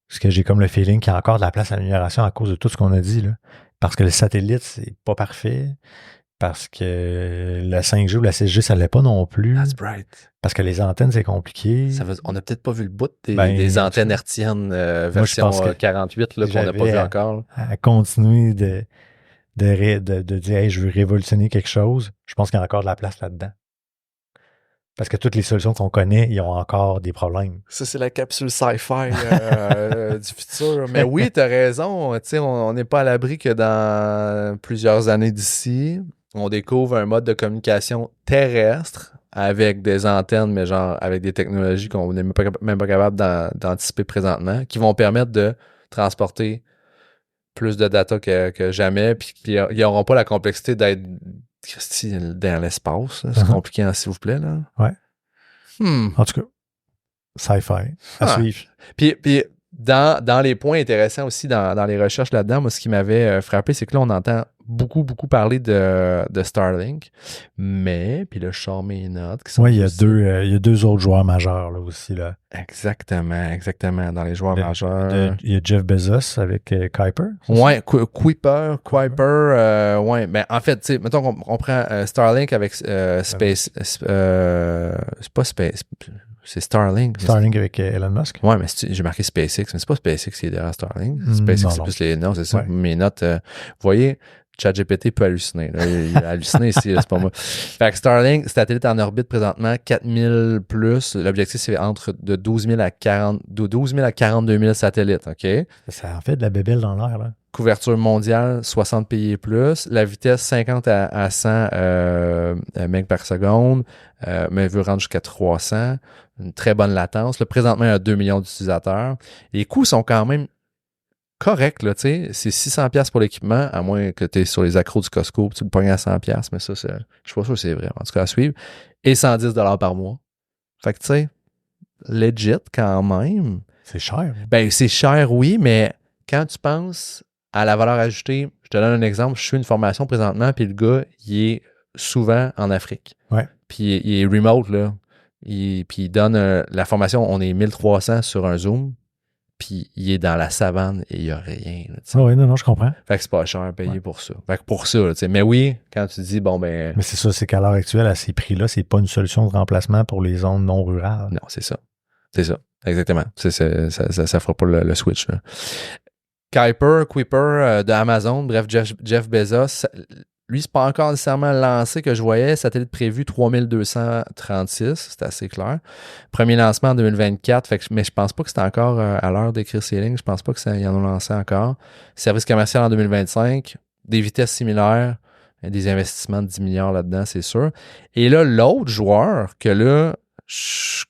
Parce que j'ai comme le feeling qu'il y a encore de la place à l'amélioration à cause de tout ce qu'on a dit. Là. Parce que le satellite, c'est pas parfait. Parce que le 5G ou la 6G, ça l'est pas non plus.
That's right.
Parce que les antennes, c'est compliqué.
On n'a peut-être pas vu le bout des antennes hertziennes version 48 là, qu'on n'a pas vu encore.
À continuer de dire hey, je veux révolutionner quelque chose, je pense qu'il y a encore de la place là-dedans. Parce que toutes les solutions qu'on connaît, ils ont encore des problèmes.
Ça, c'est la capsule sci-fi du futur. Mais oui, tu as raison. On n'est pas à l'abri que dans plusieurs années d'ici, on découvre un mode de communication terrestre avec des antennes, mais genre avec des technologies qu'on n'est même pas capable d'anticiper présentement, qui vont permettre de transporter plus de data que jamais, puis ils n'auront pas la complexité d'être dans l'espace. C'est compliqué, hein, s'il vous plaît. Là.
Ouais. En tout cas, sci-fi. À suivre.
Puis dans les points intéressants aussi, dans les recherches là-dedans, moi, ce qui m'avait frappé, c'est que là, on entend beaucoup parler de Starlink, mais, puis là, je sors mes notes.
Oui, il y a deux autres joueurs majeurs là aussi. Là.
Exactement, dans les joueurs majeurs.
Il y a Jeff Bezos avec Kuiper.
Ouais, Kuiper, ouais, mais en fait, tu sais, mettons qu'on prend Starlink avec Space, c'est pas Space, c'est Starlink.
Starlink avec Elon Musk.
Ouais, mais j'ai marqué SpaceX, mais c'est pas SpaceX qui est derrière Starlink. SpaceX, c'est plus les notes, c'est ça.
Ouais.
Mes notes, vous voyez, ChatGPT peut halluciner. Là. Il a halluciné ici, là, c'est pas moi. Fait que Starlink, satellite en orbite présentement, 4000 plus. L'objectif, c'est entre de 12 000 à 42 000 satellites, OK?
Ça en fait de la bébelle dans l'air, là.
Couverture mondiale, 60 pays et plus. La vitesse, 50 à 100 megs par seconde, mais veut rendre jusqu'à 300. Une très bonne latence. Là, présentement, il y a 2 millions d'utilisateurs. Les coûts sont quand même correct, là, tu sais, c'est 600$ pour l'équipement, à moins que tu es sur les accros du Costco, tu le pognes à 100$, mais ça, je suis pas sûr que c'est vrai, en tout cas à suivre, et 110$ par mois. Fait que, tu sais, legit quand même.
C'est cher.
Ben, c'est cher, oui, mais quand tu penses à la valeur ajoutée, je te donne un exemple, je suis une formation présentement, puis le gars, il est souvent en Afrique.
Ouais.
Puis il est remote, là. Puis il donne la formation, on est 1300 sur un Zoom, puis il est dans la savane et il n'y a rien.
Oui, non, je comprends.
Fait que c'est pas cher à payer pour ça. Fait que pour ça, tu sais. Mais oui, quand tu dis, bon, ben.
Mais c'est ça, c'est qu'à l'heure actuelle, à ces prix-là, c'est pas une solution de remplacement pour les zones non rurales.
Non, c'est ça. C'est ça. Exactement. Ça fera pas le switch, là. Kuiper de Amazon, bref, Jeff Bezos. Lui, c'est pas encore nécessairement lancé que je voyais. Satellite prévu 3236, c'est assez clair. Premier lancement en 2024, mais je pense pas que c'est encore à l'heure d'écrire ces lignes. Je pense pas qu'ils en ont lancé encore. Service commercial en 2025, des vitesses similaires, des investissements de 10 milliards là-dedans, c'est sûr. Et là, l'autre joueur que là, je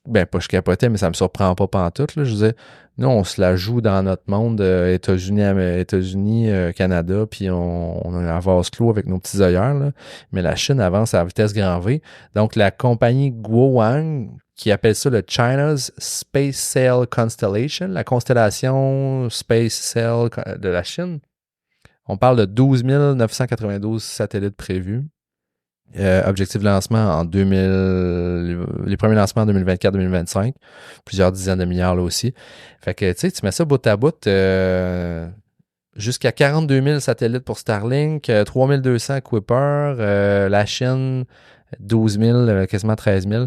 capotais, mais ça me surprend pas pantoute, là, je disais, nous, on se la joue dans notre monde États-Unis, Canada, puis on a un vase clos avec nos petits œillères, là. Mais la Chine avance à vitesse grand V. Donc, la compagnie Guowang, qui appelle ça le China's Space Sail Constellation, la constellation Space Sail de la Chine, on parle de 12 992 satellites prévus. Objectif de lancement en 2000, les premiers lancements en 2024-2025, plusieurs dizaines de milliards là aussi. Fait que tu sais, tu mets ça bout à bout, jusqu'à 42 000 satellites pour Starlink, 3200 Kuiper, la Chine, 12 000, quasiment 13 000,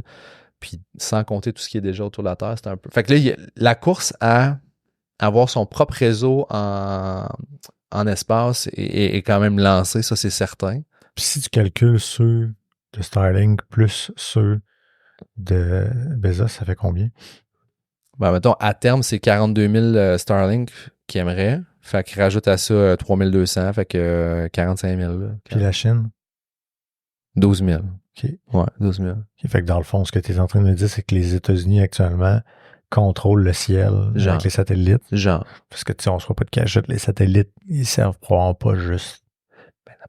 puis sans compter tout ce qui est déjà autour de la Terre, c'est un peu. Fait que là, la course à avoir son propre réseau en espace est quand même lancée, ça c'est certain.
Puis si tu calcules ceux de Starlink plus ceux de Bezos, ça fait combien?
Ben, mettons, à terme, c'est 42 000 Starlink qui aimeraient. Fait qu'ils rajoutent à ça 3 200, fait que 45 000. Là.
Puis la Chine?
12 000.
OK.
Ouais, 12 000.
Okay. Fait que dans le fond, ce que tu es en train de me dire, c'est que les États-Unis actuellement contrôlent le ciel avec les satellites.
Genre.
Parce que tu sais, on ne se voit pas de cachette, les satellites, ils servent probablement pas juste.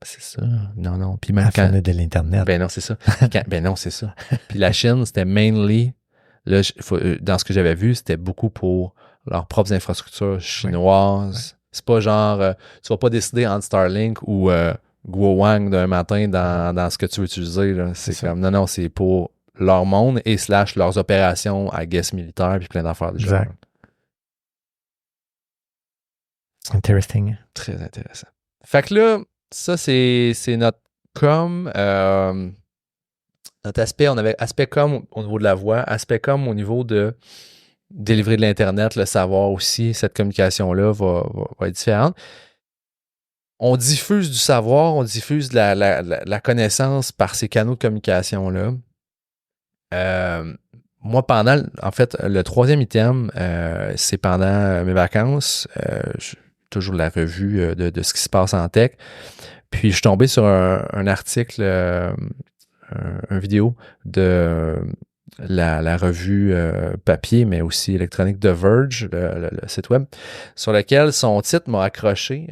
C'est ça. Non. Puis même
quand on a de l'Internet.
Ben non, c'est ça. Non, c'est ça. Puis la Chine, c'était mainly, là, dans ce que j'avais vu, c'était beaucoup pour leurs propres infrastructures chinoises. Ouais. C'est pas genre, tu vas pas décider entre Starlink ou Guowang d'un matin dans ce que tu veux utiliser. Là. C'est comme, non, c'est pour leur monde et / leurs opérations à guess militaire puis plein d'affaires déjà.
Exact. Interesting.
Très intéressant. Fait que là, ça, c'est notre com. Notre aspect, on avait aspect com au niveau de la voix, aspect com au niveau de délivrer de l'Internet, le savoir aussi, cette communication-là va être différente. On diffuse du savoir, on diffuse de la connaissance par ces canaux de communication-là. Moi, en fait, le troisième item, c'est pendant mes vacances. Toujours la revue de ce qui se passe en tech. Puis, je suis tombé sur un article, un vidéo de la revue papier, mais aussi électronique The Verge, le site web, sur lequel son titre m'a accroché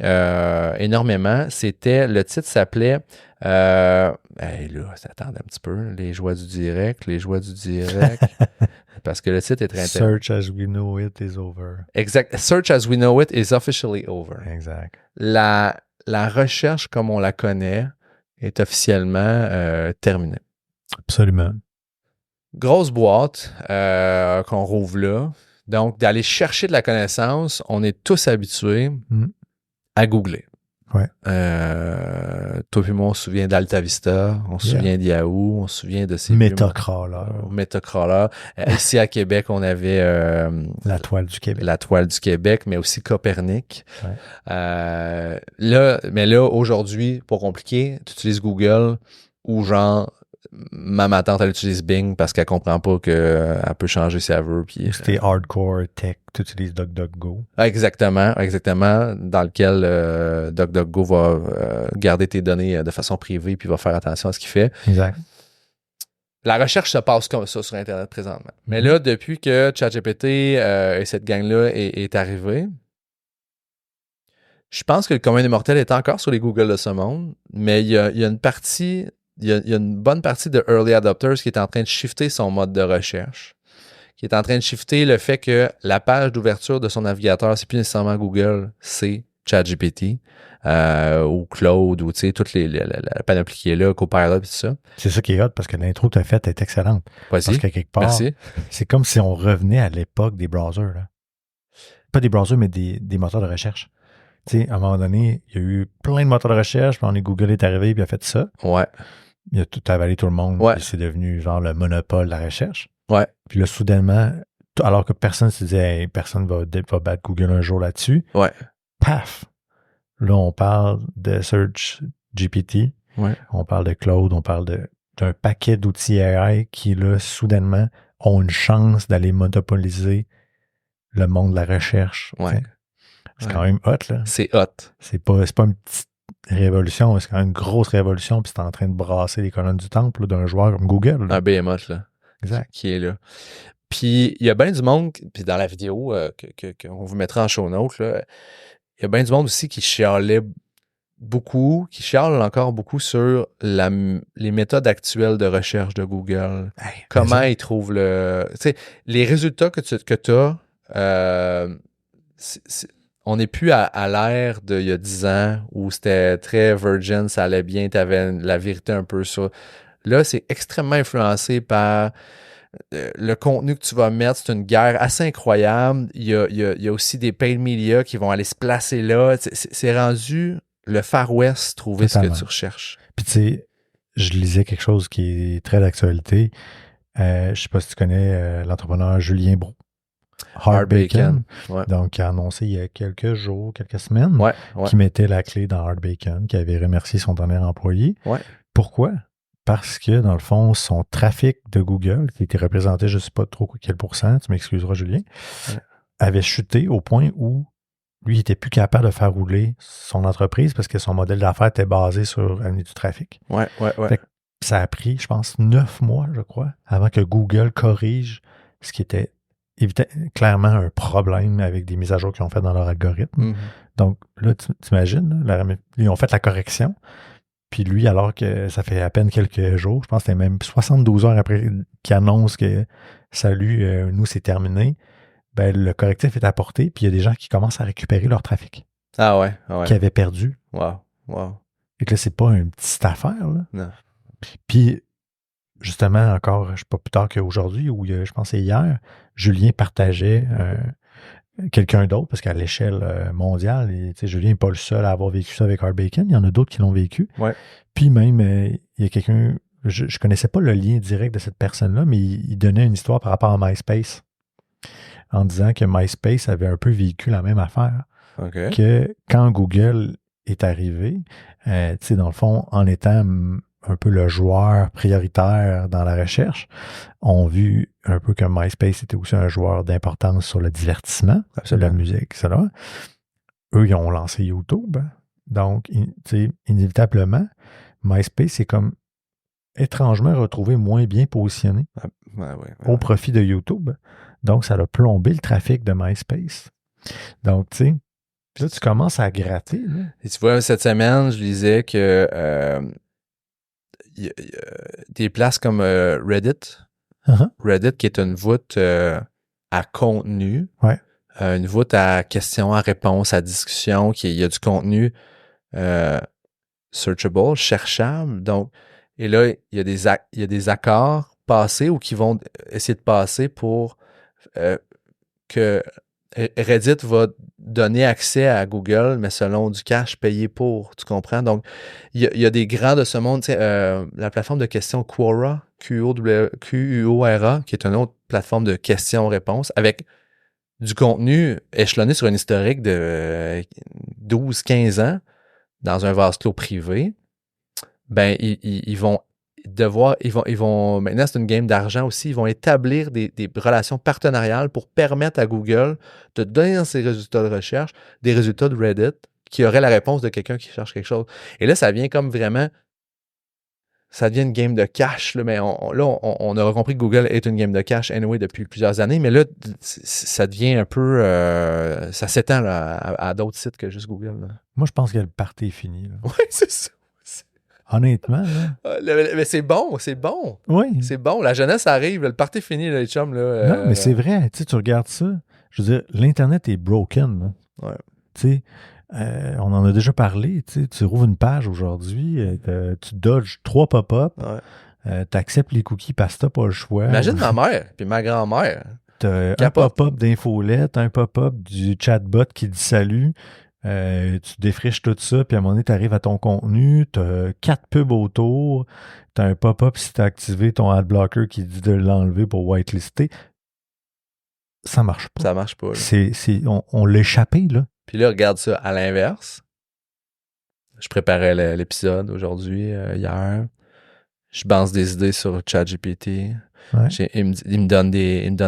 énormément. Le titre s'appelait attendez un petit peu, les joies du direct. Parce que le site est très intéressant.
Search as we know it is over.
Exact. Search as we know it is officially over.
Exact.
La recherche comme on la connaît est officiellement terminée.
Absolument.
Grosse boîte qu'on rouvre là. Donc, d'aller chercher de la connaissance, on est tous habitués à googler.
Ouais.
Toi et moi, on se souvient d'Alta Vista, on se souvient de Yahoo, on se souvient de ces Metacrawler. Ici à Québec, on avait
la Toile du Québec.
La Toile du Québec, mais aussi Copernic.
Ouais.
Là, aujourd'hui, pour compliquer, tu utilises Google ou genre ma tante, elle utilise Bing parce qu'elle comprend pas qu'elle peut changer si elle veut. Puis,
c'était hardcore tech, tu utilises DuckDuckGo.
Exactement, dans lequel DuckDuckGo va garder tes données de façon privée puis va faire attention à ce qu'il fait.
Exact.
La recherche se passe comme ça sur Internet présentement. Mais là, depuis que ChatGPT et cette gang-là est arrivée, je pense que le commun des mortels est encore sur les Google de ce monde, mais il y a une partie... Il y a une bonne partie de early adopters qui est en train de shifter son mode de recherche, qui est en train de shifter le fait que la page d'ouverture de son navigateur, c'est plus nécessairement Google, c'est ChatGPT ou Claude ou tu sais, toute la panoplie qui est là, Copilot et tout ça.
C'est ça qui est hot parce que l'intro que tu as faite est excellente.
Vas-y.
Parce que quelque part, c'est comme si on revenait à l'époque des browsers. Là. Pas des browsers, mais des moteurs de recherche. Tu sais, à un moment donné, il y a eu plein de moteurs de recherche, puis Google est arrivé et a fait ça.
Ouais.
Il a tout avalé tout le monde,
ouais.
Puis c'est devenu genre le monopole de la recherche.
Ouais.
Puis là, soudainement, alors que personne se disait hey, personne va battre Google un jour là-dessus,
ouais.
Paf! Là, on parle de Search GPT,
ouais.
On parle de Claude, on parle d'un paquet d'outils AI qui, là, soudainement, ont une chance d'aller monopoliser le monde de la recherche.
Ouais.
C'est quand même hot, là.
C'est hot.
C'est pas une petite révolution, c'est quand même une grosse révolution, puis c'est en train de brasser les colonnes du temple d'un joueur comme Google. Là.
Un behemoth, là.
Exact.
Qui est là. Puis, il y a bien du monde, puis dans la vidéo qu'on vous mettra en show notes, là, il y a bien du monde aussi qui chiale encore beaucoup sur les méthodes actuelles de recherche de Google.
Hey,
comment ils trouvent le... Tu sais, les résultats que tu as, on n'est plus à l'ère d'il y a 10 ans où c'était très virgin, ça allait bien, tu avais la vérité un peu sur... Là, c'est extrêmement influencé par le contenu que tu vas mettre. C'est une guerre assez incroyable. Il y a aussi des paid media qui vont aller se placer là. C'est rendu le Far West, trouver Totalement. Ce que tu recherches.
Puis tu sais, je lisais quelque chose qui est très d'actualité. Je sais pas si tu connais l'entrepreneur Julien Brault. Hard Bacon.
Ouais.
Donc, qui a annoncé il y a quelques jours, quelques semaines, qui mettait la clé dans Hard Bacon, qui avait remercié son dernier employé.
Ouais.
Pourquoi? Parce que, dans le fond, son trafic de Google, qui était représenté, je ne sais pas trop quel pourcent, tu m'excuseras, Julien, avait chuté au point où lui, il n'était plus capable de faire rouler son entreprise parce que son modèle d'affaires était basé sur amener du trafic.
Ouais.
Ça a pris, je pense, 9 mois, je crois, avant que Google corrige ce qui était clairement un problème avec des mises à jour qu'ils ont fait dans leur algorithme.
Mm-hmm.
Donc, là, t'imagines, ils ont fait la correction. Puis lui, alors que ça fait à peine quelques jours, je pense que c'était même 72 heures après qu'il annonce que salut, nous, c'est terminé, ben le correctif est apporté, puis il y a des gens qui commencent à récupérer leur trafic.
Ah ouais.
Qu'ils avaient perdu.
Wow.
Et que là, c'est pas une petite affaire, là.
Non.
Puis, justement, encore, je sais pas plus tard qu'aujourd'hui, ou je pense que c'est hier, Julien partageait quelqu'un d'autre, parce qu'à l'échelle mondiale, Julien n'est pas le seul à avoir vécu ça avec Hard Bacon, il y en a d'autres qui l'ont vécu.
Ouais.
Puis même, il y a quelqu'un, je connaissais pas le lien direct de cette personne-là, mais il donnait une histoire par rapport à MySpace, en disant que MySpace avait un peu vécu la même affaire.
Okay.
Que quand Google est arrivé, dans le fond, en étant un peu le joueur prioritaire dans la recherche, ont vu un peu que MySpace était aussi un joueur d'importance sur le divertissement, sur la musique, etc. Eux, ils ont lancé YouTube. Donc, inévitablement, MySpace est comme étrangement retrouvé moins bien positionné au profit de YouTube. Donc, ça a plombé le trafic de MySpace. Donc, tu sais, là, tu commences à gratter. Là.
Et tu vois, cette semaine, je lisais que y a des places comme Reddit. Reddit, qui est une voûte à contenu.
Ouais.
Une voûte à questions, à réponses, à discussion, il y a du contenu searchable, cherchable. Donc, et là, il y a des accords passés ou qui vont essayer de passer pour que Reddit va donner accès à Google, mais selon du cash payé pour, tu comprends? Donc, il y a des grands de ce monde, la plateforme de questions Quora, Quora, qui est une autre plateforme de questions-réponses, avec du contenu échelonné sur un historique de 12-15 ans, dans un vase clos privé, ben, ils vont maintenant c'est une game d'argent aussi, ils vont établir des relations partenariales pour permettre à Google de donner dans ses résultats de recherche des résultats de Reddit qui auraient la réponse de quelqu'un qui cherche quelque chose. Et là, ça vient comme vraiment, ça devient une game de cash, là, mais on aura compris que Google est une game de cash anyway depuis plusieurs années, mais là, ça devient un peu, ça s'étend là, à d'autres sites que juste Google. Là.
Moi, je pense que le party est fini.
Oui, c'est ça.
Honnêtement, là.
Mais c'est bon, c'est bon.
Oui.
C'est bon. La jeunesse arrive, le party est fini, les chums. Là,
non, mais c'est vrai. Tu regardes ça. Je veux dire, l'Internet est broken. Là.
Ouais.
Tu sais, on en a déjà parlé. Tu rouvres une page aujourd'hui, tu dodges 3 pop-up, tu acceptes les cookies parce que tu n'as pas le choix.
Imagine ma mère puis ma grand-mère.
Tu as un pop-up d'infolette, un pop-up du chatbot qui dit salut. Tu défriches tout ça, puis à un moment donné, tu arrives à ton contenu, tu as 4 pubs autour, tu as un pop-up si tu as activé ton ad blocker qui dit de l'enlever pour whitelister. Ça marche pas.
Ça marche pas.
On l'a échappé, là.
Puis là, regarde ça à l'inverse. Je préparais l'épisode aujourd'hui, hier. Je balance des idées sur ChatGPT.
Ouais.
Il me donne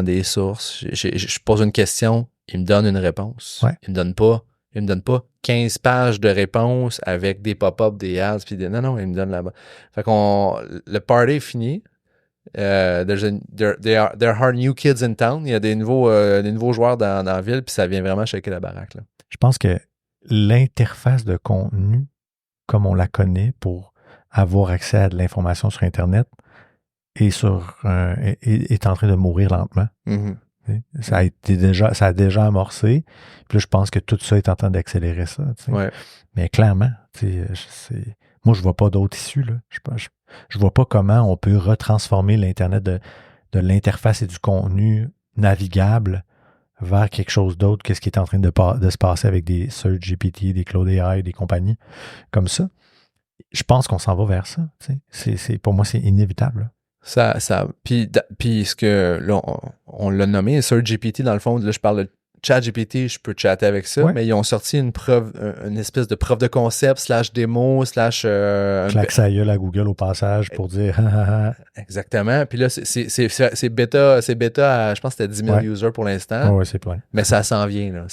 des sources. Je pose une question, il me donne une réponse.
Ouais.
Il me donne pas 15 pages de réponses avec des pop-up, des ads, puis non, il me donne là-bas. Fait le party est fini. There are new kids in town. Il y a des nouveaux joueurs dans la ville, puis ça vient vraiment shaker la baraque. Là.
Je pense que l'interface de contenu, comme on la connaît pour avoir accès à de l'information sur Internet, est en train de mourir lentement.
Mm-hmm.
Ça a déjà amorcé. Puis là, je pense que tout ça est en train d'accélérer ça.
Ouais.
Mais clairement, moi, je vois pas d'autre issue. Là. Je vois pas comment on peut retransformer l'Internet de l'interface et du contenu navigable vers quelque chose d'autre que ce qui est en train de se passer avec des Search GPT, des Claude AI, des compagnies comme ça. Je pense qu'on s'en va vers ça. Pour moi, c'est inévitable.
Puis ce que là, on l'a nommé, Search GPT, dans le fond, là, je parle de ChatGPT, je peux chatter avec ça, mais ils ont sorti une espèce de preuve de concept / démo /
claque sa gueule à Google au passage pour dire
exactement. Puis là, c'est bêta, je pense que c'était 10 000 users pour l'instant.
Oui, c'est plein.
Mais ça s'en vient, là.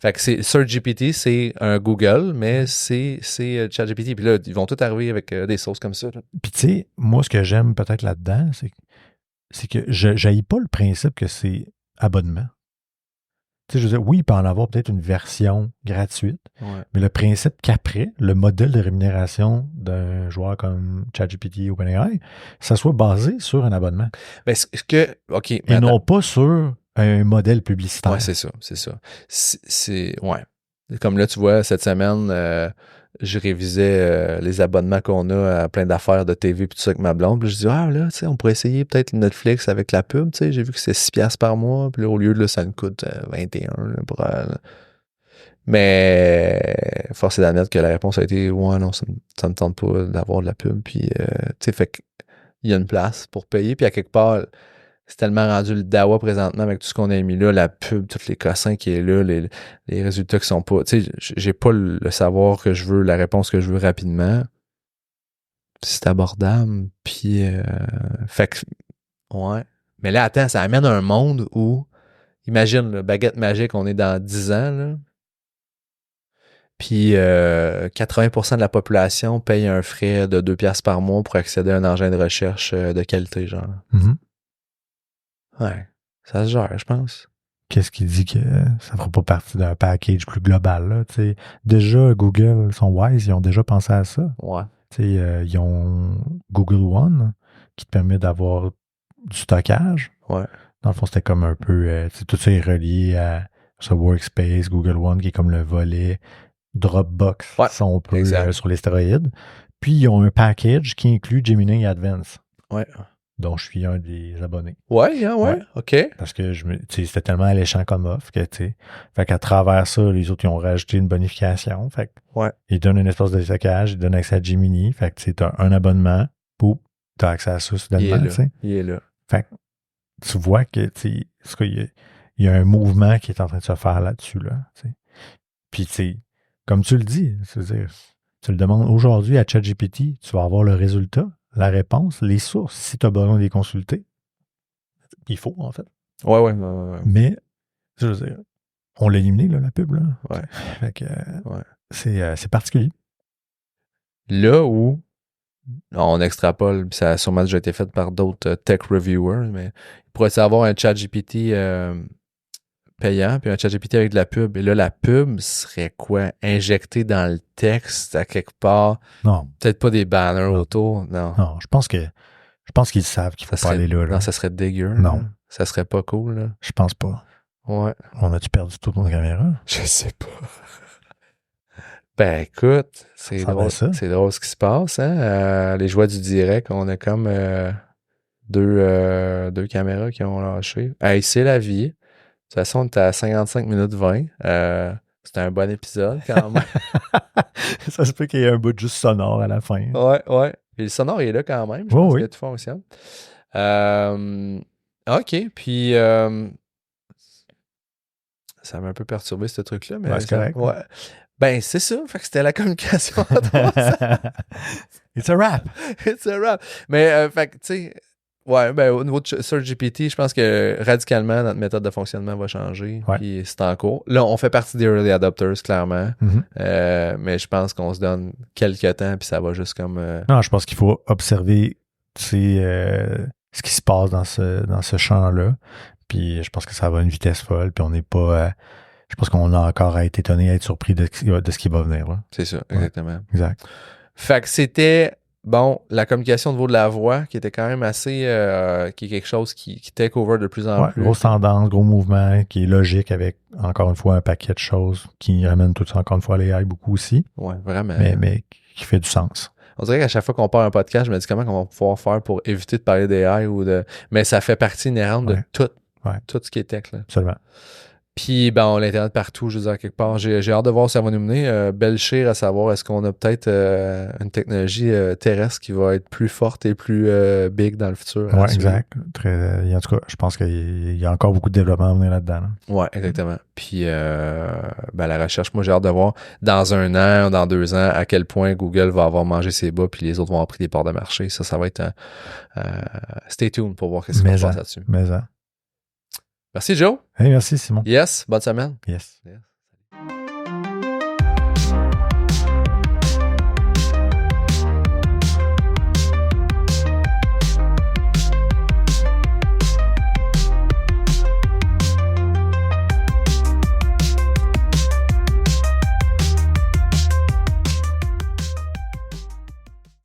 Fait que SearchGPT, c'est un Google, mais c'est ChatGPT. Puis là, ils vont tous arriver avec des sources comme ça. Là.
Puis tu sais, moi, ce que j'aime peut-être là-dedans, c'est que je n'haïs pas le principe que c'est abonnement. Tu sais, je veux dire, oui, il peut en avoir peut-être une version gratuite, mais le principe qu'après, le modèle de rémunération d'un joueur comme ChatGPT ou OpenAI, ça soit basé sur un abonnement.
Ben, OK.
Et non pas sur un modèle publicitaire.
Oui, c'est ça. Ouais. Comme là, tu vois, cette semaine, je révisais les abonnements qu'on a à plein d'affaires de TV et tout ça avec ma blonde. Puis je dis, là, tu sais, on pourrait essayer peut-être Netflix avec la pub. Tu sais, j'ai vu que c'est 6$ par mois. Puis là, au lieu de là, ça me coûte 21$. Là, mais force est d'admettre que la réponse a été, ouais, non, ça me tente pas d'avoir de la pub. Puis, tu sais, fait qu'il y a une place pour payer. Puis à quelque part, c'est tellement rendu le dawa présentement avec tout ce qu'on a mis là, la pub, tous les cossins qui est là, les résultats qui sont pas... Tu sais, j'ai pas le savoir que je veux, la réponse que je veux rapidement. C'est abordable, puis... fait que... Ouais. Mais là, attends, ça amène un monde où... Imagine, là, baguette magique, on est dans 10 ans, là. Puis 80% de la population paye un frais de 2$ par mois pour accéder à un engin de recherche de qualité, genre.
Mm-hmm.
Ouais, ça se gère, je pense.
Qu'est-ce qui dit que ça ne fera pas partie d'un package plus global, là, t'sais. Déjà, Google sont wise, ils ont déjà pensé à ça.
Ouais.
Ils ont Google One qui te permet d'avoir du stockage.
Ouais.
Dans le fond, c'était comme un peu... tout ça est relié à ce Workspace, Google One, qui est comme le volet Dropbox, si on peut, sur les stéroïdes. Puis, ils ont un package qui inclut Gemini Advance.
Ouais.
dont je suis un des abonnés.
Ouais, OK.
Parce que c'était tellement alléchant comme offre que, fait qu'à travers ça, les autres, ils ont rajouté une bonification. Fait que ils donnent un espace de stockage, ils donnent accès à Gemini. Fait que, tu as un abonnement, boum, tu as accès à ça soudainement.
Il est là.
Fait que tu vois que, il y a un mouvement qui est en train de se faire là-dessus, là. Puis, comme tu le dis, c'est-à-dire, tu le demandes aujourd'hui à ChatGPT, tu vas avoir le résultat, la réponse, les sources, si tu as besoin de les consulter. Il faut, en fait.
Ouais.
Mais, je veux dire, on l'a éliminé, là, la pub, là.
Ouais.
Fait que, c'est particulier.
Là où on extrapole, puis ça a sûrement déjà été fait par d'autres tech reviewers, mais il pourrait y avoir un ChatGPT payant, puis un ChatGPT avec de la pub. Et là, la pub serait quoi? Injectée dans le texte à quelque part?
Non.
Peut-être pas des banners autour? Non.
Non, je pense qu'ils savent qu'il faut pas aller là.
Non, ça serait dégueu.
Non.
Là. Ça serait pas cool, là.
Je pense pas.
Ouais.
On a-tu perdu toute notre caméra?
Je sais pas. Ben écoute, c'est drôle ce qui se passe, hein? Les joies du direct, on a comme deux caméras qui ont lâché. Hey, c'est la vie. De toute façon, on était à 55 minutes 20. C'était un bon épisode quand même.
Ça se peut qu'il y ait un bout de juste sonore à la fin.
Ouais. Puis le sonore est là quand même. Je pense que tout fonctionne. OK. Puis ça m'a un peu perturbé ce truc-là. Mais
c'est correct.
Ouais. Ben, c'est ça. Fait que c'était la communication.
It's a wrap.
It's a wrap. Mais, fait que, tu sais, au niveau de SearchGPT, je pense que radicalement, notre méthode de fonctionnement va changer. Puis c'est en cours. Là, on fait partie des early adopters, clairement.
Mm-hmm.
Mais je pense qu'on se donne quelques temps, puis ça va juste comme...
Non, je pense qu'il faut observer, ce qui se passe dans ce champ-là. Puis je pense que ça va à une vitesse folle, puis on n'est pas... je pense qu'on a encore à être étonné, à être surpris de ce qui va venir. Là.
C'est ça, exactement.
Exact.
Fait que c'était, la communication au niveau de la voix, qui était quand même assez... qui est quelque chose qui take over de plus en plus.
Grosse tendance, gros mouvement, qui est logique avec, encore une fois, un paquet de choses qui ramènent tout ça, encore une fois, l'AI beaucoup aussi.
Ouais, vraiment.
Mais qui fait du sens.
On dirait qu'à chaque fois qu'on part un podcast, je me dis comment on va pouvoir faire pour éviter de parler d'AI ou de... Mais ça fait partie inhérente de tout ce qui est tech, là.
Absolument.
Puis, l'Internet partout, je veux dire, quelque part. J'ai hâte de voir où ça va nous mener. Belchir à savoir, est-ce qu'on a peut-être une technologie terrestre qui va être plus forte et plus big dans le futur?
Oui, exact. En tout cas, je pense qu'il y a encore beaucoup de développement à venir là-dedans. Là.
Oui, exactement. Puis, la recherche, moi, j'ai hâte de voir dans 1 an ou dans 2 ans à quel point Google va avoir mangé ses bas puis les autres vont avoir pris des parts de marché. Ça va être... stay tuned pour voir ce qui va se passer là-dessus. Merci, Joe.
Hey, merci, Simon.
Yes, bonne semaine.
Yes.